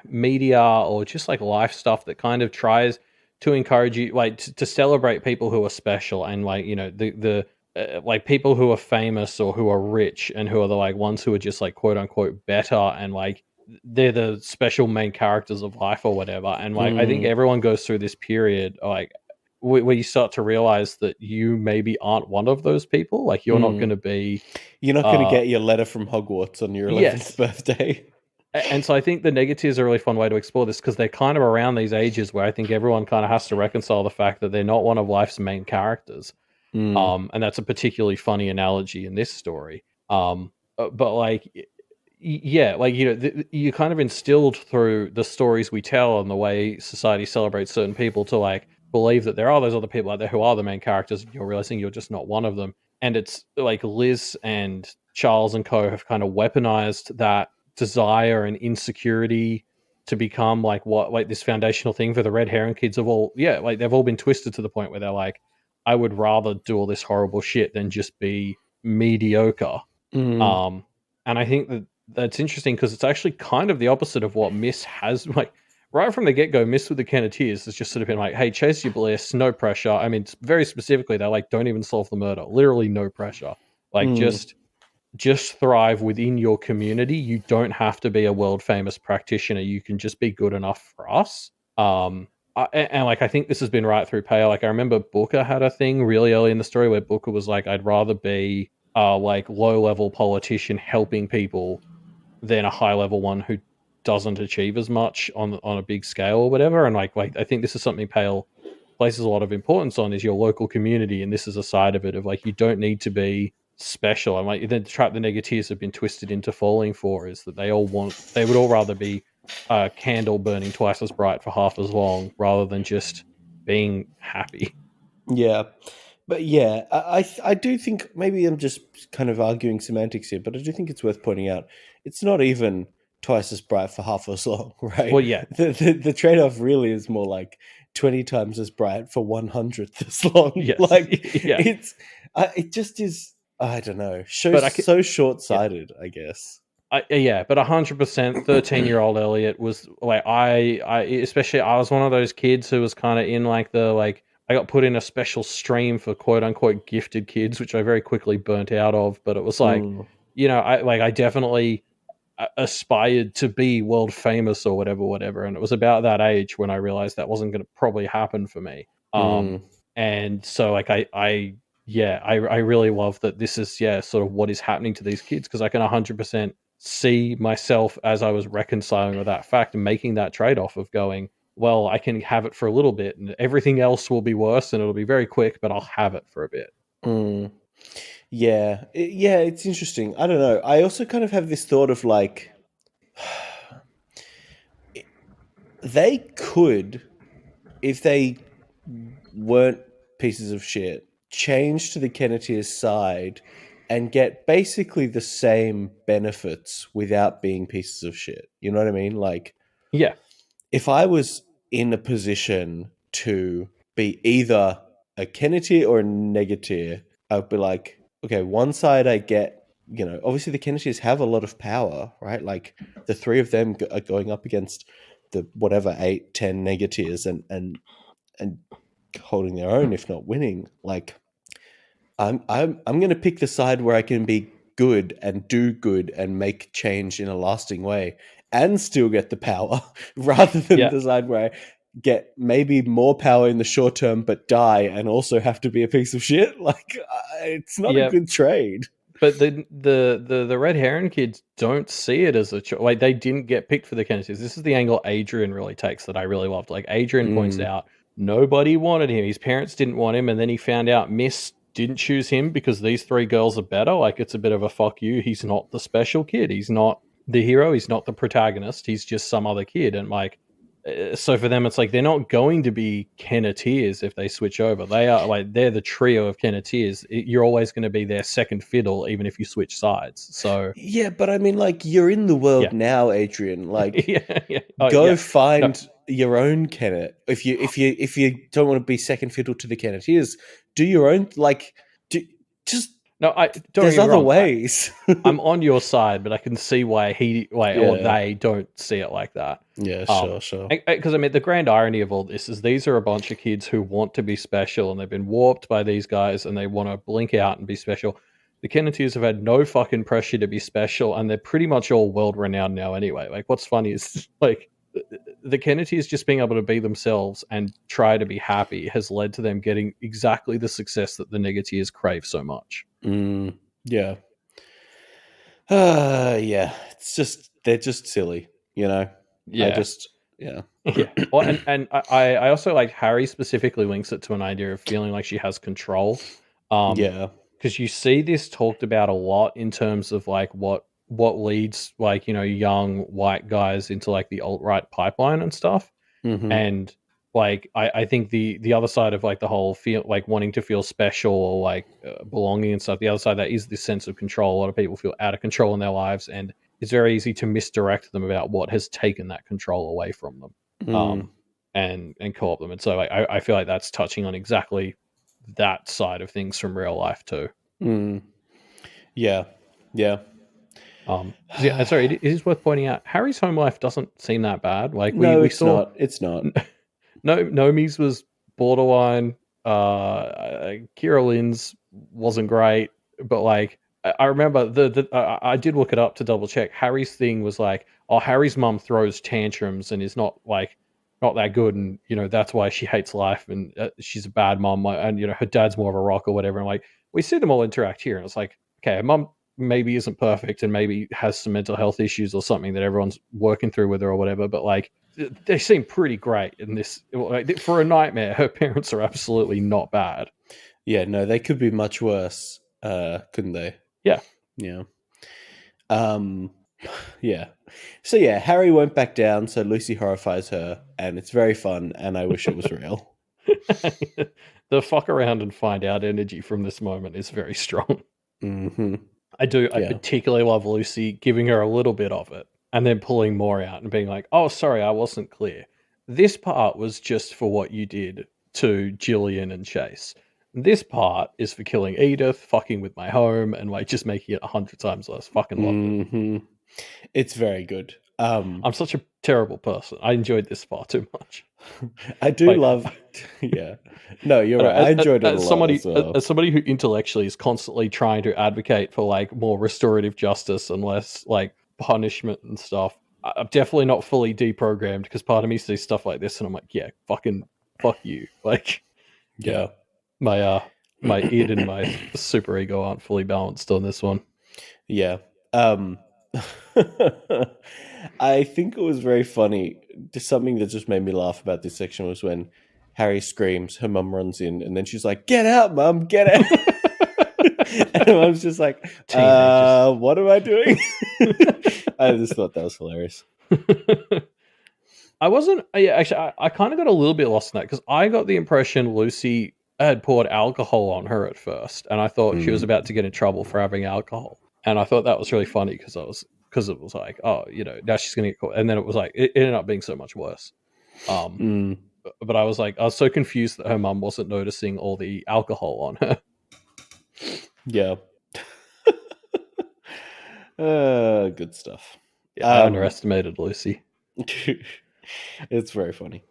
media or just like life stuff that kind of tries to encourage you, like to celebrate people who are special and like the like people who are famous or who are rich and who are the like ones who are just like quote unquote better and like they're the special main characters of life or whatever. And like I think Mm. everyone goes through this period like where you start to realize that you maybe aren't one of those people. Like you're not going Mm. to be. You're not going to uh get your letter from Hogwarts on your 11th yes. birthday. And so I think the Negatives are a really fun way to explore this because they're kind of around these ages where I think everyone kind of has to reconcile the fact that they're not one of life's main characters. Mm. And that's a particularly funny analogy in this story. But like, yeah, like you kind of instilled through the stories we tell and the way society celebrates certain people to like believe that there are those other people out there who are the main characters. And you're realizing you're just not one of them, and it's like Liz and Charles and co have kind of weaponized that desire and insecurity to become like what like this foundational thing for the red herring kids have all like they've all been twisted to the point where they're like, I would rather do all this horrible shit than just be mediocre. Mm. um and I think that's interesting because it's actually kind of the opposite of what Miss has like right from the get-go. Miss with the Kenneteers has just sort of been like, hey, chase your bliss, no pressure. I mean, very specifically, they're like, don't even solve the murder, literally no pressure, like Mm. just thrive within your community. You don't have to be a world famous practitioner. You can just be good enough for us. And like I think this has been right through Pale. Like I remember Booker had a thing really early in the story where Booker was like, I'd rather be like low level politician helping people than a high level one who doesn't achieve as much on a big scale or whatever. And like I think this is something Pale places a lot of importance on is your local community, and this is a side of it of like you don't need to be special. And like the trap the Negateers have been twisted into falling for is that they would all rather be a candle burning twice as bright for half as long rather than just being happy. Yeah. But yeah, I do think maybe I'm just kind of arguing semantics here, but I do think it's worth pointing out it's not even twice as bright for half as long, right? Well, yeah, The trade off really is more like 20 times as bright for 100th as long. yes, Like yeah, it just is. I don't know. but Shows I can, so short yeah. sighted, I guess. Yeah, but 100%, 13-year-old Elliot was like I especially I was one of those kids who was kind of in like the like I got put in a special stream for quote unquote gifted kids, which I very quickly burnt out of. But it was like, Mm. I definitely aspired to be world famous or whatever, and it was about that age when I realized that wasn't going to probably happen for me. Mm. And so like I really love that this is sort of what is happening to these kids because I can 100% see myself as I was reconciling with that fact and making that trade-off of going, well, I can have it for a little bit and everything else will be worse and it'll be very quick, but I'll have it for a bit. Mm. Yeah, yeah, it's interesting. I don't know. I also kind of have this thought of like they could, if they weren't pieces of shit, change to the Kenneteers' side and get basically the same benefits without being pieces of shit. You know what I mean? Like, Yeah. if I was in a position to be either a Kenneteer or a Negateer, I'd be like, okay, one side I get, obviously the Kenneteers have a lot of power, right? Like the three of them are going up against the whatever 8, 10 Negateers and holding their own, if not winning. Like I'm going to pick the side where I can be good and do good and make change in a lasting way and still get the power rather than Yeah. the side where I get maybe more power in the short term but die and also have to be a piece of shit. Like it's not a Yeah. good trade. But the red heron kids don't see it as a choice. Like they didn't get picked for the Kennedys. This is the angle Adrian really takes that I really loved. Like Adrian points Mm. out, nobody wanted him. His parents didn't want him, and then he found out Miss didn't choose him because these three girls are better. Like it's a bit of a fuck you. He's not the special kid. He's not the hero. He's not the protagonist. He's just some other kid. And like so for them it's like they're not going to be Kenneteers if they switch over. They are like they're the trio of Kenneteers. You're always going to be their second fiddle even if you switch sides. So Yeah, but I mean, like, you're in the world yeah. now, Adrian. Like, Yeah, yeah. Oh go yeah. No, find your own Kennet. If you don't want to be second fiddle to the Kenneteers, do your own. Like, do, just No, I don't there's get me other wrong. ways. I'm on your side, but I can see why or Yeah. they don't see it like that. Yeah, sure. Because I mean, the grand irony of all this is these are a bunch of kids who want to be special, and they've been warped by these guys, and they want to blink out and be special. The Kenneteers have had no fucking pressure to be special, and they're pretty much all world renowned now anyway. Like, what's funny is like the Kenneteers just being able to be themselves and try to be happy has led to them getting exactly the success that the Negateers crave so much. Yeah. Yeah. It's just they're just silly, you know. Yeah. Yeah. Yeah. Well, and I also like Harry specifically links it to an idea of feeling like she has control. Yeah. Because you see this talked about a lot in terms of like what leads like, you know, young white guys into like the alt-right pipeline and stuff. Mm-hmm. And like I think the other side of like the whole feel like wanting to feel special or like belonging and stuff, the other side of that is this sense of control. A lot of people feel out of control in their lives, and it's very easy to misdirect them about what has taken that control away from them, and co-opt them. And so I feel like that's touching on exactly that side of things from real life too. Yeah. Yeah, sorry, it is worth pointing out Harry's home life doesn't seem that bad. Like No, we it's saw, not. It's not. no, Nomi's was borderline. Kira Lynn's wasn't great, but like I remember I did look it up to double check. Harry's thing was like, oh, Harry's mum throws tantrums and is not that good, and you know that's why she hates life, and she's a bad mom, and you know her dad's more of a rock or whatever. And like we see them all interact here, and it's like, okay, her mum maybe isn't perfect and maybe has some mental health issues or something that everyone's working through with her or whatever, but like they seem pretty great in this. Like, for a nightmare, her parents are absolutely not bad. Yeah, no, they could be much worse, couldn't they? Yeah. Yeah. So yeah, Harry won't back down, so Lucy horrifies her, and it's very fun, and I wish it was real. The fuck around and find out energy from this moment is very strong. Mm-hmm. I particularly love Lucy giving her a little bit of it and then pulling more out and being like, oh, sorry, I wasn't clear. This part was just for what you did to Gillian and Chase. This part is for killing Edith, fucking with my home, and like just making it 100 times less. Fucking loved it. It's very good. I'm such a terrible person. I enjoyed this far too much. I do love. Yeah. No, you're right. I enjoyed it a lot as well. As somebody who intellectually is constantly trying to advocate for like more restorative justice and less like punishment and stuff, I'm definitely not fully deprogrammed, because part of me sees stuff like this and I'm like, yeah, fucking fuck you. Like, yeah. My id and my super ego aren't fully balanced on this one. Yeah. I think it was very funny. Just something that just made me laugh about this section was when Harry screams, her mum runs in, and then she's like, "Get out, mum, get out!" And I was just like, "What am I doing?" I just thought that was hilarious. I wasn't. Actually, I kind of got a little bit lost in that, because I got the impression Lucy had poured alcohol on her at first, and I thought she was about to get in trouble for having alcohol, and I thought that was really funny because it was like, oh, you know, now she's gonna get caught, and then it was like it ended up being so much worse. But I was so confused that her mum wasn't noticing all the alcohol on her. Yeah. Good stuff. Yeah, I underestimated Lucy. It's very funny.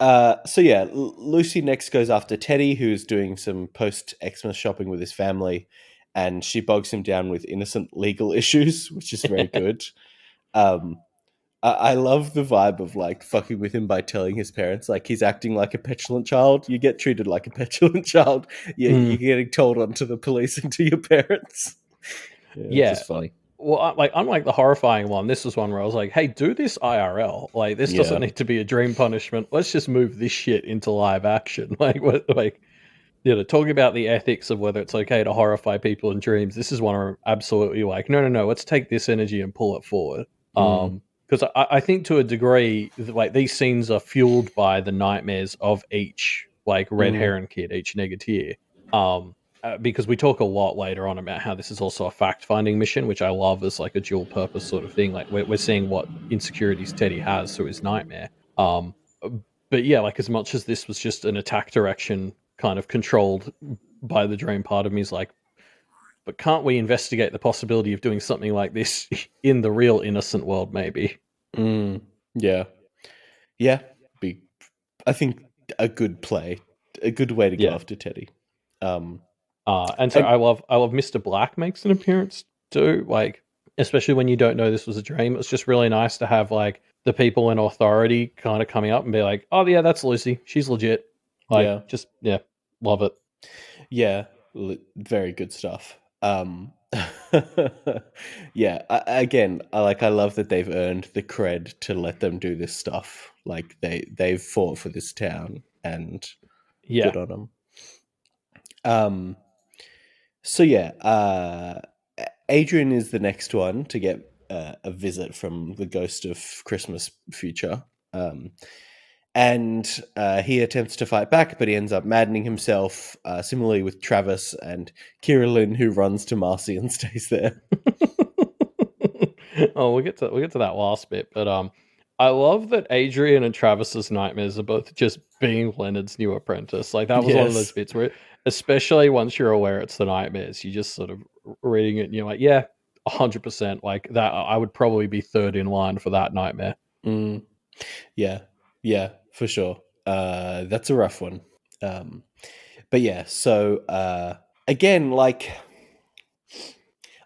So yeah, Lucy next goes after Teddy, who's doing some post-Xmas shopping with his family, and she bogs him down with innocent legal issues, which is very good. I love the vibe of like fucking with him by telling his parents like he's acting like a petulant child. You get treated like a petulant child. You're getting told onto the police and to your parents. Yeah, it's just funny. Well, like unlike the horrifying one, this was one where I was like, "Hey, do this IRL. Like, this doesn't need to be a dream punishment. Let's just move this shit into live action." You know, talking about the ethics of whether it's okay to horrify people in dreams. This is one where I'm absolutely like, no. Let's take this energy and pull it forward. Because I think to a degree, like these scenes are fueled by the nightmares of each like red heron kid, each Negateer. Because we talk a lot later on about how this is also a fact-finding mission, which I love as like a dual-purpose sort of thing. Like we're seeing what insecurities Teddy has through his nightmare. But yeah, like as much as this was just an attack direction kind of controlled by the dream, part of me is like, but can't we investigate the possibility of doing something like this in the real innocent world, maybe? Yeah. Yeah. Be, I think a good play, a good way to go Yeah. after Teddy. Um, And so and I love Mr. Black makes an appearance too. Like, especially when you don't know this was a dream. It's just really nice to have like the people in authority kind of coming up and be like, oh yeah, that's Lucy. She's legit. Like, yeah, just yeah, love it. yeah, very good stuff. Yeah, again, I love that they've earned the cred to let them do this stuff. Like they've fought for this town, and Yeah. good on them. Um, so yeah, Adrian is the next one to get a visit from the ghost of Christmas future. And he attempts to fight back, but he ends up maddening himself. Similarly with Travis and Kirillin, who runs to Marcy and stays there. Oh, we'll get to that last bit, but I love that Adrian and Travis's nightmares are both just being Leonard's new apprentice. Like that was one of those Yes. bits where, especially once you're aware it's the nightmares, you just sort of reading it and you're like, yeah, 100%. Like that, I would probably be third in line for that nightmare. Mm, yeah. Yeah, for sure. That's a rough one. But yeah, so again, like,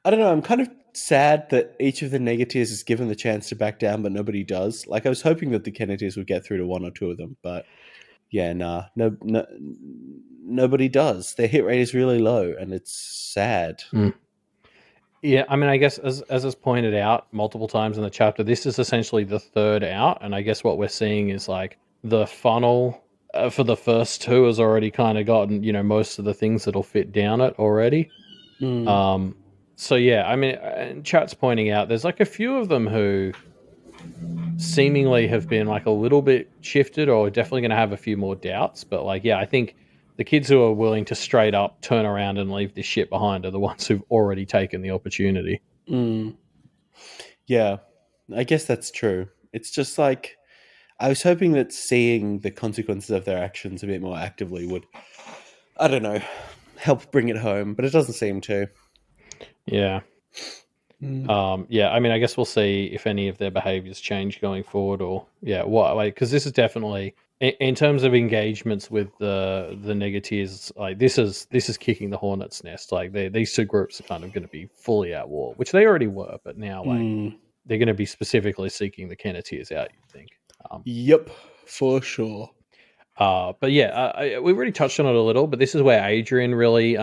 I don't know, I'm kind of sad that each of the Negateers is given the chance to back down, but nobody does. Like, I was hoping that the Kenneteers would get through to one or two of them, but yeah, nah, nobody does. Their hit rate is really low, and it's sad. Mm. Yeah, I mean, I guess as is pointed out multiple times in the chapter, this is essentially the third out, and I guess what we're seeing is like the funnel for the first two has already kind of gotten most of the things that'll fit down it already. Mm, Um, so yeah, I mean, and chat's pointing out there's like a few of them who seemingly have been like a little bit shifted, or definitely going to have a few more doubts. But like, yeah, I think the kids who are willing to straight up turn around and leave this shit behind are the ones who've already taken the opportunity. mm, yeah, I guess that's true. It's just like I was hoping that seeing the consequences of their actions a bit more actively would, I don't know, help bring it home, but it doesn't seem to. Yeah. Mm. Yeah, I mean, I guess we'll see if any of their behaviors change going forward, or yeah, what like because this is definitely in terms of engagements with the Negateers, like this is kicking the hornet's nest. Like these two groups are kind of going to be fully at war, which they already were, but now like Mm. they're going to be specifically seeking the Kenneteers out. You think? Yep, for sure. But yeah, we've already touched on it a little, but this is where Adrian really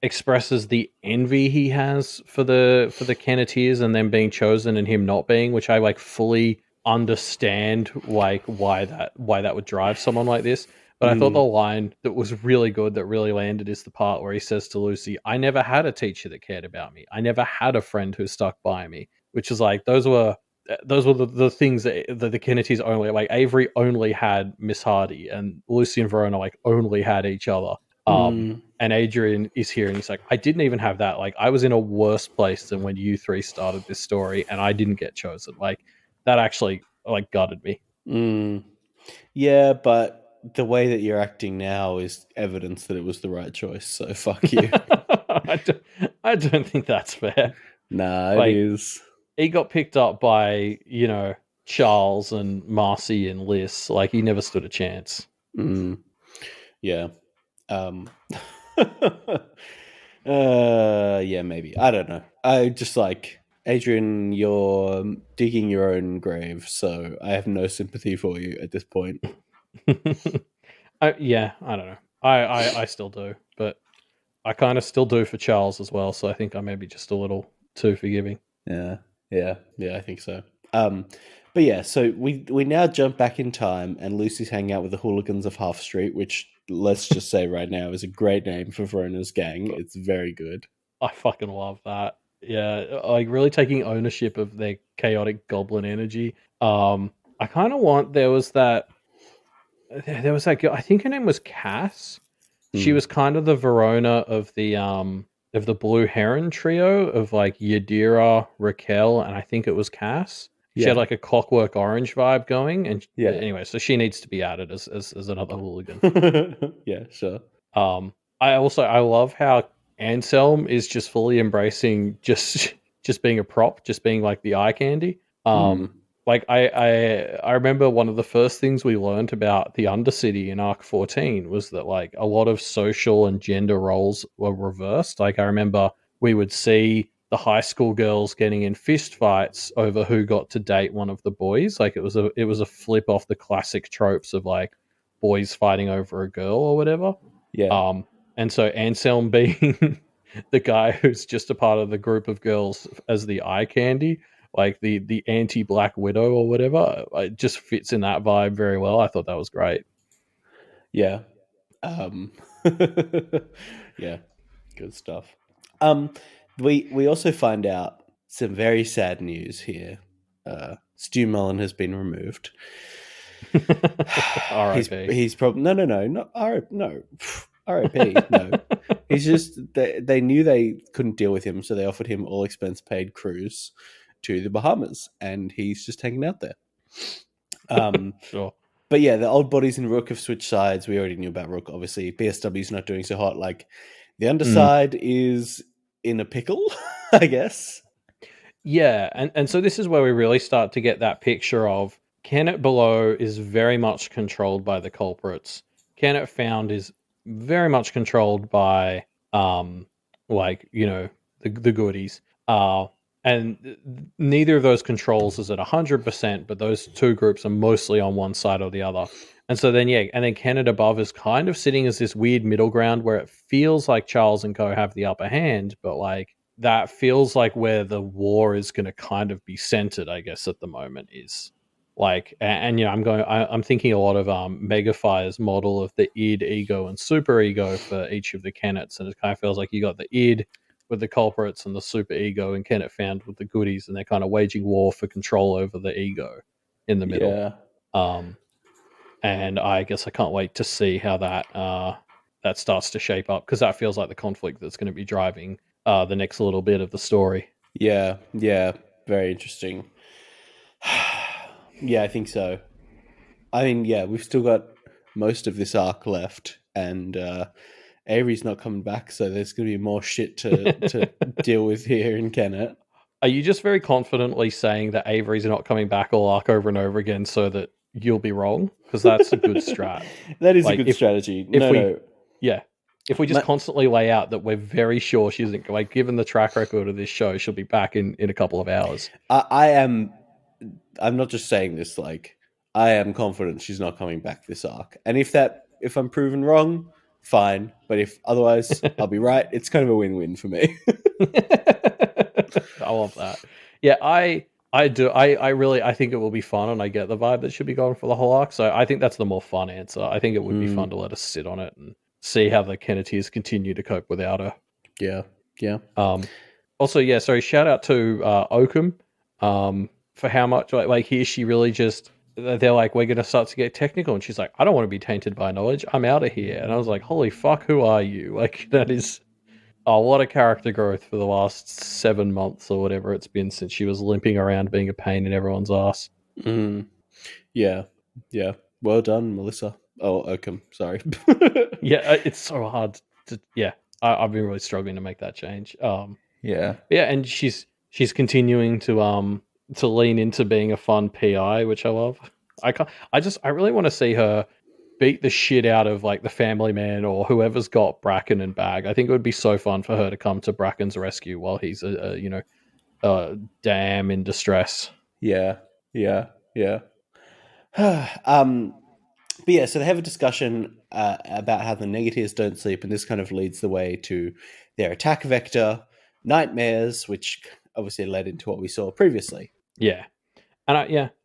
expresses the envy he has for the Kenneteers and them being chosen and him not being, which I like fully understand like why that would drive someone like this. But I thought the Mm. line that was really good that really landed is the part where he says to Lucy, "I never had a teacher that cared about me. I never had a friend who stuck by me." Which is like those were the things that the Kenneteers only like. Avery only had Miss Hardy, and Lucy and Verona like only had each other. Mm. And Adrian is here and he's like, I didn't even have that. Like, I was in a worse place than when you three started this story and I didn't get chosen. Like, that actually, like, gutted me. Mm. Yeah, but the way that you're acting now is evidence that it was the right choice, so fuck you. I, don't, I don't think that's fair. Nah, it Like, is. he got picked up by, Charles and Marcy and Liz. Like, he never stood a chance. Mm. Yeah. Um yeah, maybe. I don't know. I just like Adrian, you're digging your own grave, so I have no sympathy for you at this point. Yeah, I don't know. I still do, but I kind of still do for Charles as well. So I think I may be just a little too forgiving. Yeah, yeah, I think so. But yeah, so we now jump back in time, and Lucy's hanging out with the Hooligans of Half Street, which let's just say right now is a great name for Verona's gang. It's very good. I fucking love that. Yeah, like really taking ownership of their chaotic goblin energy. I kind of want there was that girl. I think her name was Cass. She Hmm. was kind of the Verona of the Blue Heron trio of like Yadira, Raquel, and I think it was Cass. She had Yeah. like a Clockwork Orange vibe going, and Yeah. anyway, so she needs to be added as another hooligan. Yeah, sure. Um, I love how Anselm is just fully embracing just being a prop, just being like the eye candy. Hmm. Like I remember one of the first things we learned about the Undercity in Arc 14 was that like a lot of social and gender roles were reversed. Like I remember we would see the high school girls getting in fist fights over who got to date one of the boys. Like it was a flip off the classic tropes of like boys fighting over a girl or whatever. Yeah. Um, and so Anselm being the guy who's just a part of the group of girls as the eye candy, like the anti Black Widow or whatever, it just fits in that vibe very well. I thought that was great. Yeah. Um, yeah, good stuff. Um, we also find out some very sad news here. Stu Mullen has been removed. R.I.P. He's probably not no R.I.P. No. He's just they knew they couldn't deal with him, so they offered him all expense paid cruise to the Bahamas, and he's just hanging out there. Sure. But yeah, the old bodies in Rook have switched sides. We already knew about Rook. Obviously, BSW's not doing so hot. Like the Mm. underside is in a pickle, I guess. Yeah, and so this is where we really start to get that picture of Kennet Below is very much controlled by the culprits. Kennet Found is very much controlled by like, you know, the goodies. And neither of those controls is at 100%, but those two groups are mostly on one side or the other. And so then yeah, and then Kennet Above is kind of sitting as this weird middle ground where it feels like Charles and Co have the upper hand, but like that feels like where the war is going to kind of be centered, I guess, at the moment is like, and you know, I'm thinking a lot of Megafire's model of the id, ego, and super ego for each of the Kennets, and it kind of feels like you got the id with the culprits and the super ego, and Kennet Found with the goodies, and they're kind of waging war for control over the ego in the middle. Yeah, Um, and I guess I can't wait to see how that starts to shape up because that feels like the conflict that's going to be driving the next little bit of the story. yeah, yeah. Very interesting. Yeah, I think so. I mean, yeah, we've still got most of this arc left, and Avery's not coming back, so there's going to be more shit to deal with here in Kennet. Are you just very confidently saying that Avery's not coming back all arc over and over again so that you'll be wrong? Because that's a good strat. That is a Like good strategy. if No, we no. yeah, if we just My, constantly lay out that we're very sure she isn't like given the track record of this show, she'll be back in a couple of hours. I am. I'm not just saying this. Like, I am confident she's not coming back this arc. And if I'm proven wrong, fine. But if otherwise, I'll be right. It's kind of a win-win for me. I love that. Yeah, I do. I really I think it will be fun, and I get the vibe that should be going for the whole arc. So I think that's the more fun answer. I think it would be fun Mm, to let us sit on it and see how the Kenneteers continue to cope without her. yeah, yeah, Um, Also, yeah, sorry, shout out to Oakham for how much like here she really just they're like we're gonna start to get technical, and she's like I don't want to be tainted by knowledge. I'm out of here, and I was like holy fuck, who are you? Like that is a lot of character growth for the last 7 months or whatever it's been since she was limping around being a pain in everyone's ass. mm, yeah, yeah. Well done, Melissa. Oh, Oakham. Sorry. Yeah, it's so hard to. Yeah, I've been really struggling to make that change. Yeah, Yeah, and she's continuing to lean into being a fun PI, which I love. I really want to see her beat the shit out of like the family man or whoever's got Bracken and Bag. I think it would be so fun for her to come to Bracken's rescue while he's a you know damn in distress. yeah, yeah, yeah. But yeah, so they have a discussion about how the Negateers don't sleep, and this kind of leads the way to their attack vector, nightmares, which obviously led into what we saw previously. Yeah, and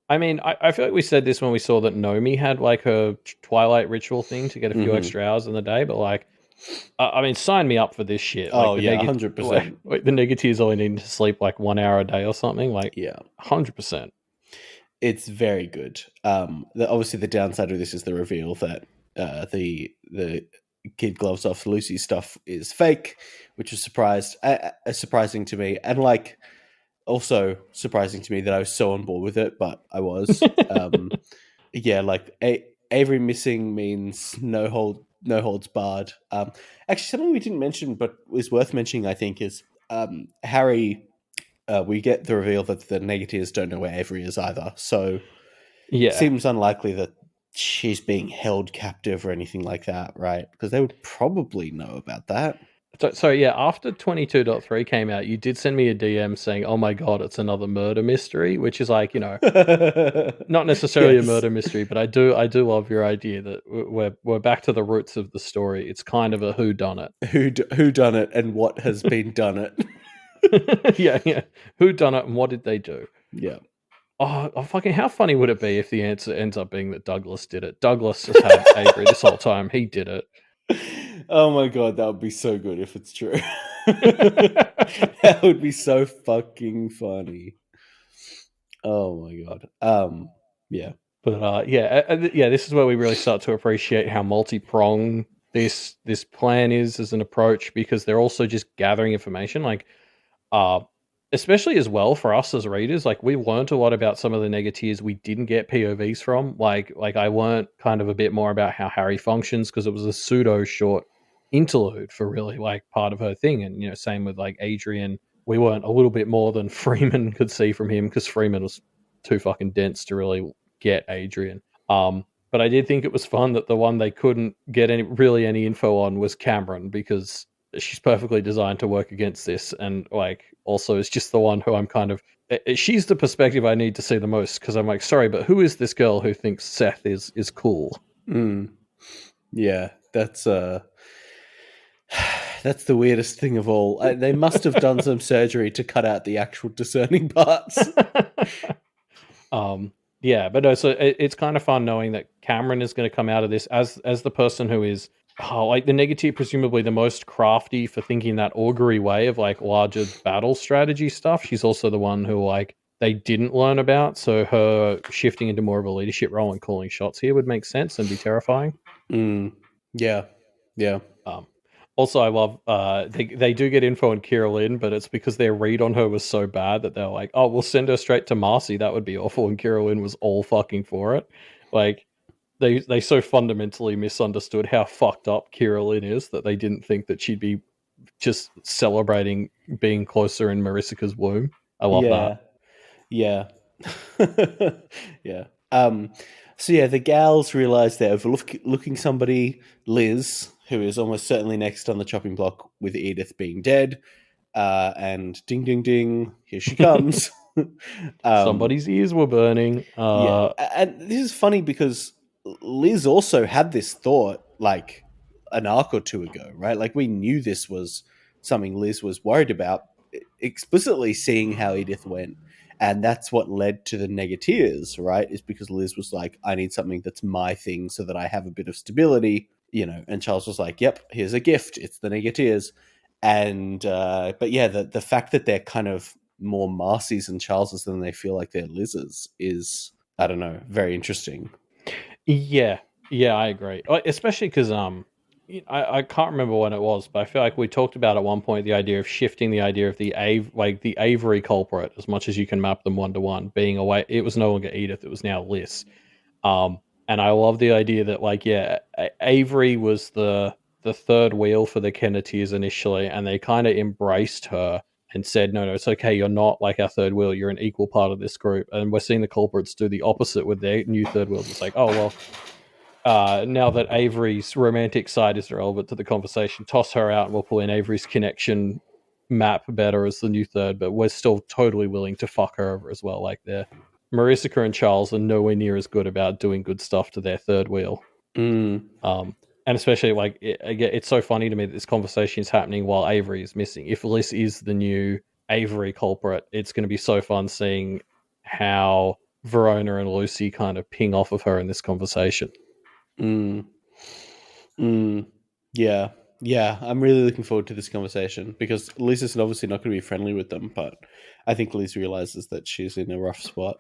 I mean, I feel like we said this when we saw that Nomi had like her Twilight ritual thing to get a few Hmm. extra hours in the day, but like, I mean, sign me up for this shit. Like Oh yeah, 100%. like the Negateers only need to sleep like 1 hour a day or something. Like, Yeah, 100%. it's very good. Obviously, the downside of this is the reveal that the kid gloves off Lucy stuff is fake, which was surprising to me, and like Also surprising to me that I was so on board with it, but I was. Yeah, like Avery missing means no holds barred. Actually, something we didn't mention but is worth mentioning, I think, is Harry. We get the reveal that the Negateers don't know where Avery is either, so it Yeah. seems unlikely that she's being held captive or anything like that, right? Because they would probably know about that. So yeah, after 22.3 came out, you did send me a DM saying, "Oh my god, it's another murder mystery," which is like, not necessarily a Yes. murder mystery, but I do love your idea that we're back to the roots of the story. It's kind of a who done it. Who done it and what has been done it? Yeah, yeah. Who done it and what did they do? Yeah. Oh, fucking! How funny would it be if the answer ends up being that Douglas did it? Douglas has had Avery this whole time. He did it. Oh my god, that would be so good if it's true. That would be so fucking funny. Oh my god. Yeah. But yeah, this is where we really start to appreciate how multi-pronged this plan is as an approach, because they're also just gathering information. Like, uh, especially as well for us as readers, like we learned a lot about some of the Negateers we didn't get POVs from. Like I learned kind of a bit more about how Harry functions because it was a pseudo short interlude for really like part of her thing. And same with like Adrian, we learned a little bit more than Freeman could see from him because Freeman was too fucking dense to really get Adrian. But I did think it was fun that the one they couldn't get any info on was Cameron, because she's perfectly designed to work against this, and like also is just the one who I'm kind of she's the perspective I need to see the most, because I'm like, sorry, but who is this girl who thinks Seth is cool? Yeah, that's the weirdest thing of all. They must have done some surgery to cut out the actual discerning parts. Yeah, but no, so it's kind of fun knowing that Cameron is going to come out of this as the person who is like the Negative, presumably the most crafty for thinking that augury way of like larger battle strategy stuff. She's also the one who like they didn't learn about, so her shifting into more of a leadership role and calling shots here would make sense and be terrifying. Yeah, yeah. Um, Also, I love they do get info on Kira Lynn, but it's because their read on her was so bad that they're like, "Oh, we'll send her straight to Marcy. That would be awful." And Kira Lynn was all fucking for it. Like they so fundamentally misunderstood how fucked up Kira Lynn is that they didn't think that she'd be just celebrating being closer in Marisica's womb. I love that. Yeah. Yeah. So yeah, the gals realize they're overlooking somebody, Liz, who is almost certainly next on the chopping block with Edith being dead. And ding, ding, ding, here she comes. Somebody's ears were burning. Yeah, and this is funny because Liz also had this thought like an arc or two ago, right? Like we knew this was something Liz was worried about, explicitly seeing how Edith went, and that's what led to the Negateers, right? Is because Liz was like, "I need something that's my thing so that I have a bit of stability," And Charles was like, "Yep, here's a gift. It's the Negateers." And but yeah, the fact that they're kind of more Marcy's and Charles's than they feel like they're Liz's is, I don't know, very interesting. Yeah, yeah, I agree. Especially because I can't remember when it was, but I feel like we talked about at one point the idea of shifting the idea of the the Avery culprit, as much as you can map them one to one, being away. It was no longer Edith; it was now Liz. Um, and I love the idea that like Avery was the third wheel for the Kenneteers initially, and they kind of embraced her and said, no, it's okay. You're not like our third wheel. You're an equal part of this group. And we're seeing the culprits do the opposite with their new third wheels. It's like, oh, well, now that Avery's romantic side is relevant to the conversation, toss her out and we'll pull in Avery's connection map better as the new third, but we're still totally willing to fuck her over as well. Like Marissa and Charles are nowhere near as good about doing good stuff to their third wheel. Mm. And especially like it's so funny to me that this conversation is happening while Avery is missing. If Liz is the new Avery culprit, it's going to be so fun seeing how Verona and Lucy kind of ping off of her in this conversation. Mm. Mm. Yeah. Yeah, I'm really looking forward to this conversation because Liz is obviously not going to be friendly with them, but I think Liz realizes that she's in a rough spot.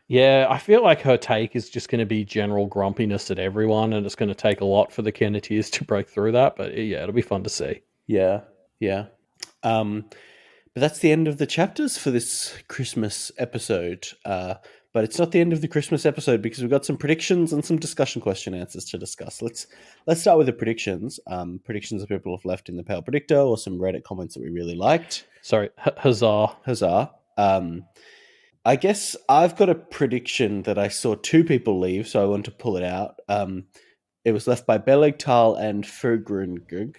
Yeah, I feel like her take is just going to be general grumpiness at everyone, and it's going to take a lot for the Kenneteers to break through that. But yeah, it'll be fun to see. Yeah, yeah. But that's the end of the chapters for this Christmas episode. But it's not the end of the Christmas episode because we've got some predictions and some discussion question answers to discuss. Let's start with the predictions. Predictions that people have left in the Pale Predictor or some Reddit comments that we really liked. Sorry, huzzah. Huzzah. I guess I've got a prediction that I saw two people leave, so I want to pull it out. It was left by Belegtal and Fergrungug,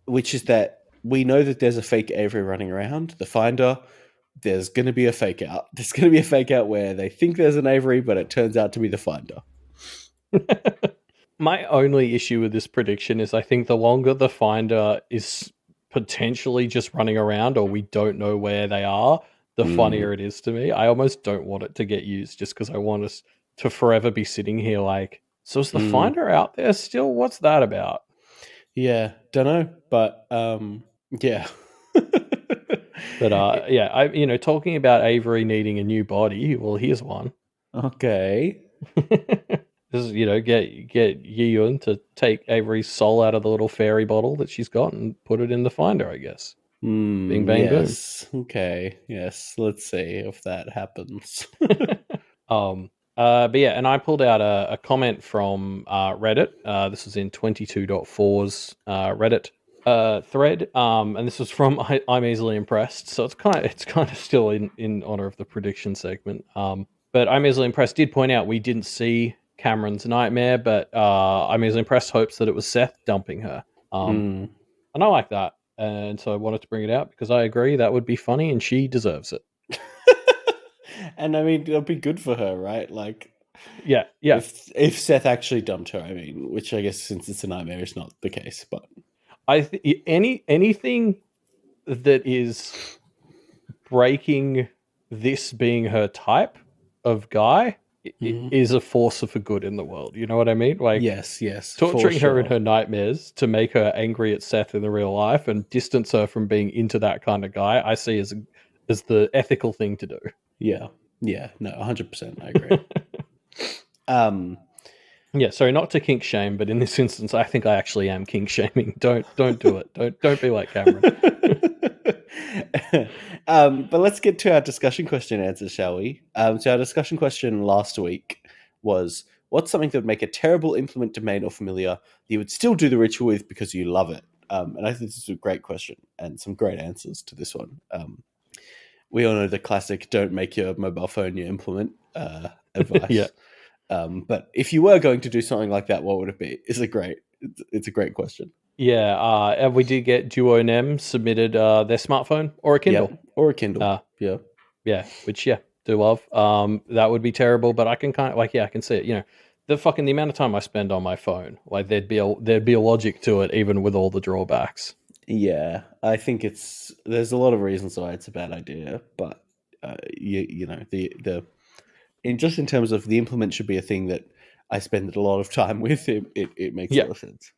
which is that we know that there's a fake Avery running around, the Finder. There's going to be a fake out. There's going to be a fake out where they think there's an Avery, but it turns out to be the Finder. My only issue with this prediction is I think the longer the Finder is potentially just running around or we don't know where they are, the funnier it is to me. I almost don't want it to get used just because I want us to forever be sitting here like, so is the Finder out there still? What's that about? Yeah, don't know, but yeah. But yeah, talking about Avery needing a new body, well, here's one. Okay. This is, get Yiyun to take Avery's soul out of the little fairy bottle that she's got and put it in the Finder, I guess. Bing, bang, yes. Boom. Okay. Yes. Let's see if that happens. But yeah, and I pulled out a comment from Reddit. This was in 22.4's Reddit thread, and this was from I'm Easily Impressed. So it's kind of still in honor of the prediction segment. But I'm Easily Impressed did point out we didn't see Cameron's nightmare, but I'm Easily Impressed hopes that it was Seth dumping her. And I like that, and so I wanted to bring it out because I agree that would be funny, and she deserves it. And I mean, it'll be good for her, right? Like, yeah. If Seth actually dumped her, I mean, which I guess since it's a nightmare, it's not the case. But anything that is breaking this being her type of guy is a force for good in the world. You know what I mean? Like, yes, torturing her in her nightmares to make her angry at Seth in the real life and distance her from being into that kind of guy, I see as the ethical thing to do. Yeah, no, 100%, I agree. Yeah, sorry, not to kink shame, but in this instance, I think I actually am kink shaming. Don't do it. Don't be like Cameron. But let's get to our discussion question answers, shall we? So our discussion question last week was, what's something that would make a terrible implement domain or familiar that you would still do the ritual with because you love it? And I think this is a great question and some great answers to this one. We all know the classic "don't make your mobile phone your implement" advice. Yeah. But if you were going to do something like that, what would it be? It's a great question. Yeah, and we did get Duo Nem submitted their smartphone or a Kindle. Yep, or a Kindle. Yeah, which do love. That would be terrible, but I can kind of I can see it. The amount of time I spend on my phone, like there'd be a logic to it, even with all the drawbacks. Yeah, I think there's a lot of reasons why it's a bad idea, but in terms of the implement should be a thing that I spend a lot of time with. It makes a lot of sense.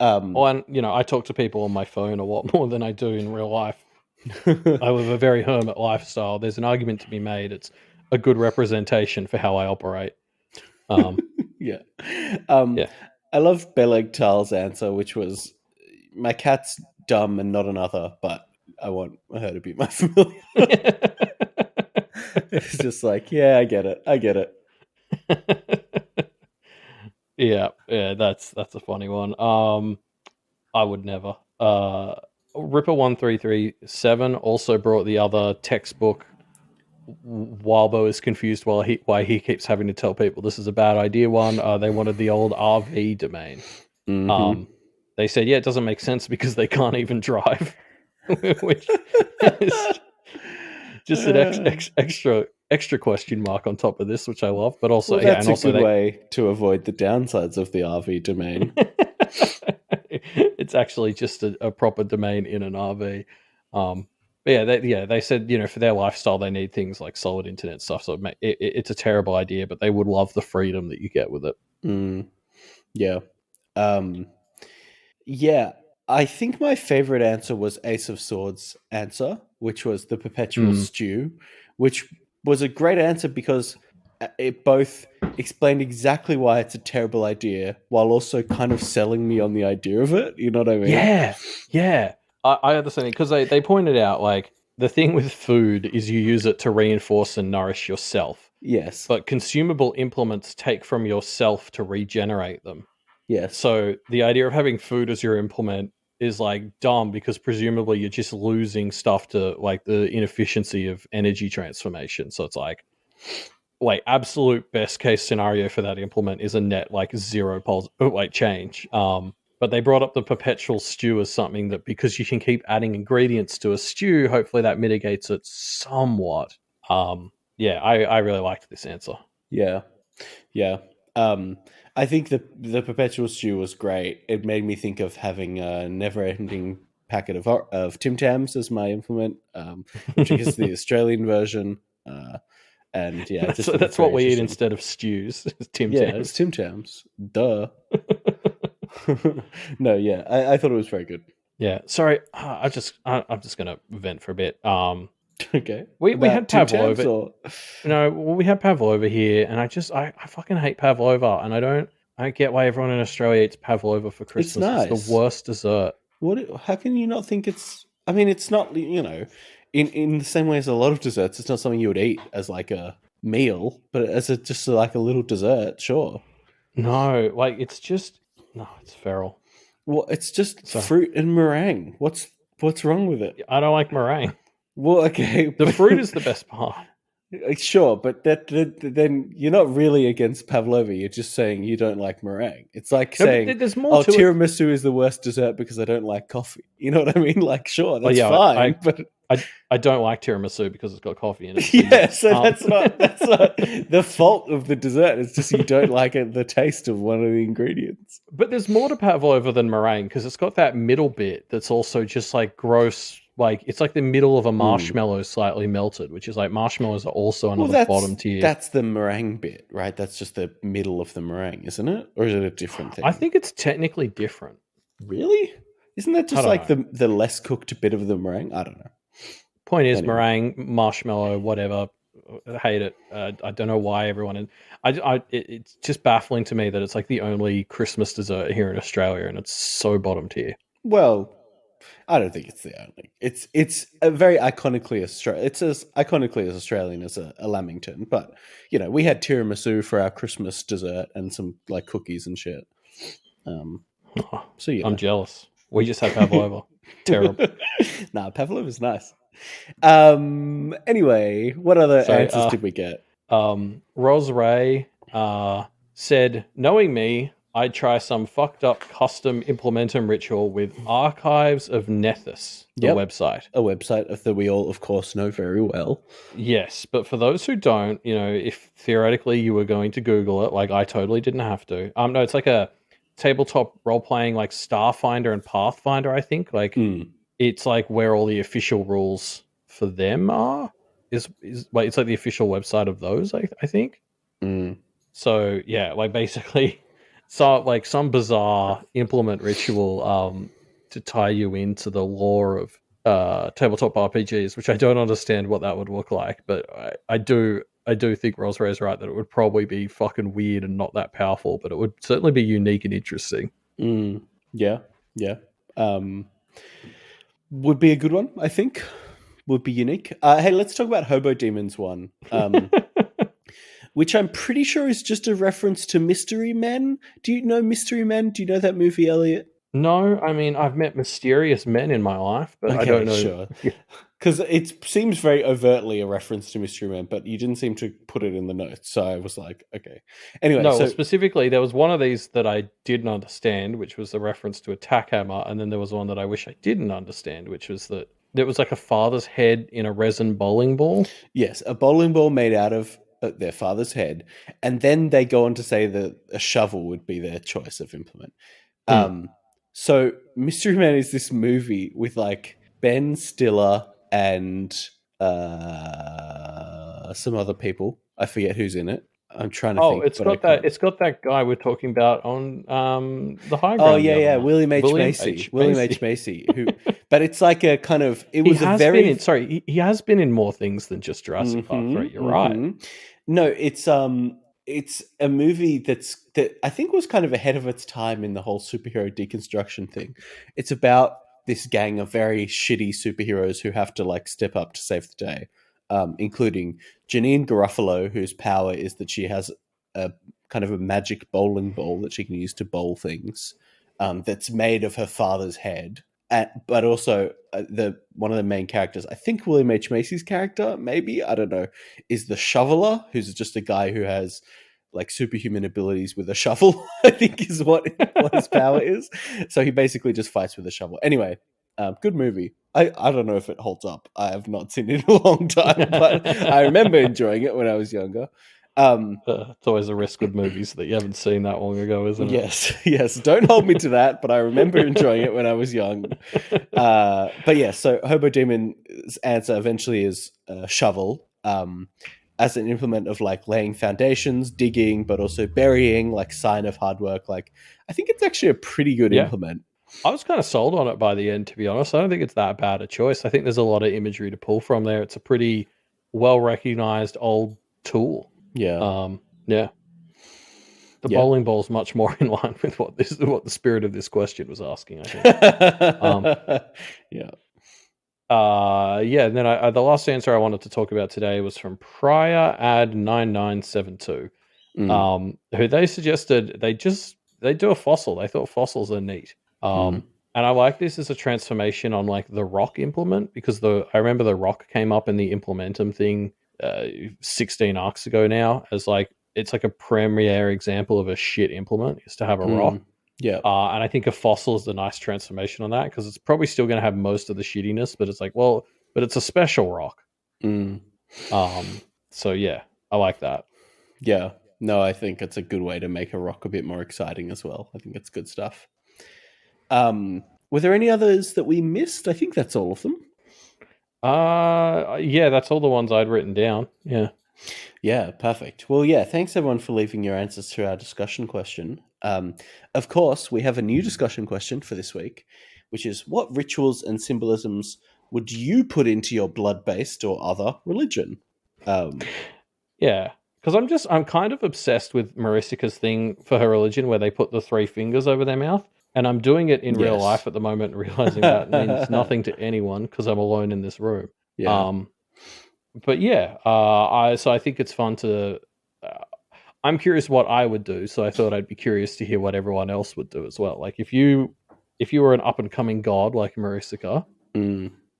And I talk to people on my phone a lot more than I do in real life. I live a very hermit lifestyle. There's an argument to be made. It's a good representation for how I operate. Yeah. I love Belegtal's answer, which was, my cat's dumb and not another, but I want her to be my familiar. It's just like, yeah, I get it. Yeah, that's a funny one. I would never. Ripper1337 also brought the other textbook. Wildbow is confused why he keeps having to tell people this is a bad idea. They wanted the old RV domain. Mm-hmm. They said, it doesn't make sense because they can't even drive, which is just an extra question mark on top of this, which I love. But also, that's a good way to avoid the downsides of the RV domain. It's actually just a proper domain in an RV. They said, for their lifestyle, they need things like solid internet stuff. So it's a terrible idea, but they would love the freedom that you get with it. Yeah. Yeah, I think my favorite answer was Ace of Swords' answer, which was the perpetual stew, which was a great answer because it both explained exactly why it's a terrible idea while also kind of selling me on the idea of it. You know what I mean? Yeah. I understand it because they pointed out like the thing with food is you use it to reinforce and nourish yourself, Yes. but consumable implements take from yourself to regenerate them. Yes. So the idea of having food as your implement is like dumb because presumably you're just losing stuff to like the inefficiency of energy transformation. So it's like absolute best case scenario for that implement is a net like zero like change. But they brought up the perpetual stew as something that because you can keep adding ingredients to a stew, hopefully that mitigates it somewhat. Yeah, I really liked this answer. Yeah. Yeah. Um, I think the perpetual stew was great. It made me think of having a never-ending packet of Tim Tams as my implement, which I guess is the Australian version. And yeah, I just thought it was that's very what we eat interesting. instead of stews. Tim Yeah, it's Tams. Tim Tams. Duh. No, yeah, I thought it was very good. Yeah, sorry. I'm just gonna vent for a bit. Okay. We About had Tim Tams pavlova. or No, well, we had pavlova here, and I fucking hate pavlova, and I don't get why everyone in Australia eats pavlova for it's Christmas. It's the nice. worst dessert. How can you not think it's? I mean, it's not. In the same way as a lot of desserts, it's not something you would eat as like a meal, but as just like a little dessert, sure. No, like it's just no, it's feral. Well, it's just So fruit and meringue. What's wrong with it? I don't like meringue. Well, okay, The but fruit is the best part. sure, but then you're not really against pavlova. You're just saying you don't like meringue. It's like No, but saying, there's more "Oh, to it. tiramisu is the worst dessert because I don't like coffee." You know what I mean? Like, sure, Oh that's yeah, fine, but I don't like tiramisu because it's got coffee in it. So yeah, yes. so that's not the fault of the dessert. It's just you don't like the taste of one of the ingredients. But there's more to pavlova than meringue because it's got that middle bit that's also just like gross. Like it's like the middle of a marshmallow slightly melted, which is like marshmallows are also Well, another that's bottom tier. that's the meringue bit, right? That's just the middle of the meringue, isn't it? Or is it a different I thing? think it's technically different. Really? Isn't that I just don't like know. the less cooked bit of the meringue? I don't know. Point is, Anyway, meringue, marshmallow, whatever. I hate it. I don't know why everyone. It's just baffling to me that it's like the only Christmas dessert here in Australia, and it's so bottom tier. well, I don't think it's the only. It's a very iconically Australian. It's as iconically as Australian as a Lamington, but we had tiramisu for our Christmas dessert and some like cookies and shit. Oh, So I'm jealous. We just had pavlova. Terrible. Nah, pavlov is nice. Anyway, what other answers So, did we get? Ros Ray said, knowing me, I'd try some fucked up custom implementum ritual with Archives of Nethys, the Yep. website. A website that we all, of course, know very well. Yes, but for those who don't, if theoretically you were going to Google it, like I totally didn't have to. No, it's like a tabletop role playing like Starfinder and Pathfinder, I think. Like it's like where all the official rules for them are. Is like it's like the official website of those, I think. Mm. So yeah, like basically some bizarre implement ritual to tie you into the lore of tabletop RPGs, which I don't understand what that would look like, but I do think Rosray's right that it would probably be fucking weird and not that powerful, but it would certainly be unique and interesting. Yeah, yeah. Would be a good one, I think. Would be unique. Hey, let's talk about Hobo Demons one. Which I'm pretty sure is just a reference to Mystery Men. Do you know Mystery Men? Do you know that movie, Elliot? No, I mean I've met mysterious men in my life, but I don't know. Sure. Because it seems very overtly a reference to Mystery Men, but you didn't seem to put it in the notes, so I was like, okay. Anyway, No, so well, specifically, there was one of these that I didn't understand, which was the reference to Attack Hammer, and then there was one that I wish I didn't understand, which was that there was like a father's head in a resin bowling ball. yes, a bowling ball made out of their father's head, and then they go on to say that a shovel would be their choice of implement. So Mystery Man is this movie with like Ben Stiller and some other people. I forget who's in it. I'm trying to think. It's but I got that. can't. It's got that guy we're talking about on the high Oh ground. yeah, the other yeah, night. William H Macy. William H Macy. Who? But it's like a kind of. It was a very. Been in, sorry, he has been in more things than just Jurassic Park. Right, you're right. No, it's a movie that I think was kind of ahead of its time in the whole superhero deconstruction thing. It's about this gang of very shitty superheroes who have to like step up to save the day, including Janine Garofalo, whose power is that she has a kind of a magic bowling ball that she can use to bowl things, that's made of her father's head. But also the one of the main characters, I think William H. Macy's character, maybe, I don't know, is the shoveler, who's just a guy who has like superhuman abilities with a shovel. I think is what his power is. So he basically just fights with a shovel. Anyway, good movie. I don't know if it holds up. I have not seen it in a long time, but I remember enjoying it when I was younger. It's always a risk with movies that you haven't seen that long ago, isn't it? Yes. Don't hold me to that, but I remember enjoying it when I was young. But yeah, so Hobo Demon's answer eventually is shovel, as an implement of like laying foundations, digging, but also burying, like sign of hard work. Like, I think it's actually a pretty good implement. I was kind of sold on it by the end, to be honest. I don't think it's that bad a choice. I think there's a lot of imagery to pull from there. It's a pretty well recognized old tool. Yeah. The bowling ball is much more in line with what the spirit of this question was asking, I think. And then the last answer I wanted to talk about today was from Prior Ad 9972, who they suggested they do a fossil. They thought fossils are neat. And I like this as a transformation on like the rock implement, because I remember the rock came up in the implementum thing 16 arcs ago now, as like it's like a premier example of a shit implement is to have a rock. Yeah. And I think a fossil is a nice transformation on that, because it's probably still going to have most of the shittiness, but it's like, well, but it's a special rock. So yeah, I like that. Yeah. No, I think it's a good way to make a rock a bit more exciting as well. I think it's good stuff. Were there any others that we missed? I think that's all of them. Yeah, that's all the ones I'd written down. Yeah. Yeah, perfect. Well, yeah, thanks everyone for leaving your answers to our discussion question. Of course, we have a new discussion question for this week, which is, what rituals and symbolisms would you put into your blood-based or other religion? Yeah, because I'm kind of obsessed with Maricica's thing for her religion, where they put the 3 fingers over their mouth. And I'm doing it in real life at the moment, realizing that means nothing to anyone because I'm alone in this room. Yeah. But yeah, so I think it's fun to. I'm curious what I would do, so I thought I'd be curious to hear what everyone else would do as well. Like if you were an up and coming god like Maricica,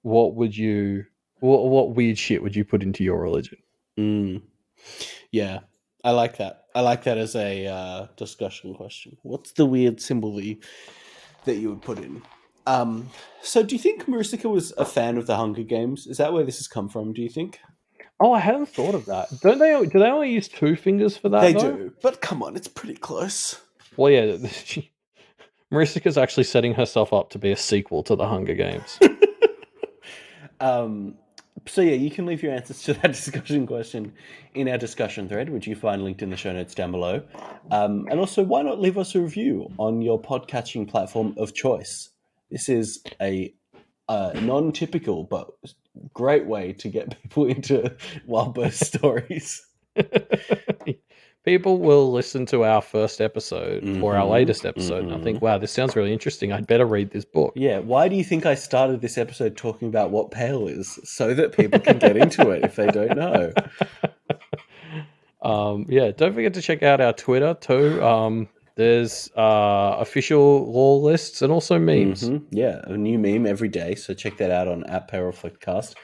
what would you? What weird shit would you put into your religion? Yeah, I like that. I like that as a discussion question. What's the weird symbol that you would put in? So do you think Maricica was a fan of the Hunger Games? Is that where this has come from, do you think? Oh, I hadn't thought of that. Do they only use 2 fingers for that? They do, but come on, it's pretty close. Well, yeah, Maricica's actually setting herself up to be a sequel to the Hunger Games. So yeah, you can leave your answers to that discussion question in our discussion thread, which you find linked in the show notes down below. And also, why not leave us a review on your podcatching platform of choice? This is a non-typical but great way to get people into Wildbow stories. People will listen to our first episode or our latest episode and I think, wow, this sounds really interesting. I'd better read this book. Yeah, why do you think I started this episode talking about what pale is? So that people can get into it if they don't know. Yeah, don't forget to check out our Twitter too. There's official lore lists and also memes. Yeah, a new meme every day, so check that out on @PaleReflectCast.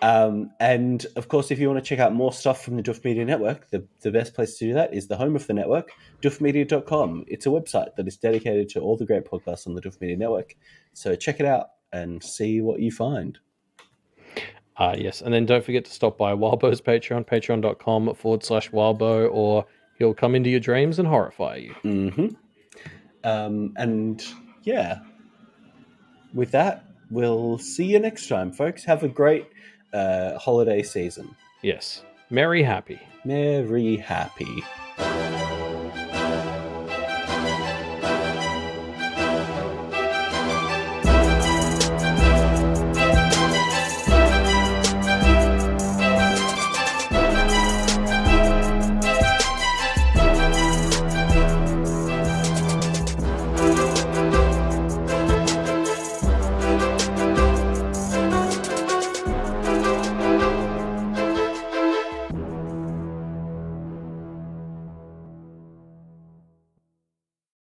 And of course, if you want to check out more stuff from the Duff Media Network, the best place to do that is the home of the network, duffmedia.com. It's a website that is dedicated to all the great podcasts on the Duff Media Network. So check it out and see what you find. Yes, and then don't forget to stop by Wildbow's Patreon, patreon.com/Wildbow, or he'll come into your dreams and horrify you. And yeah, with that, we'll see you next time, folks. Have a great holiday season. Yes. Merry happy. Merry happy.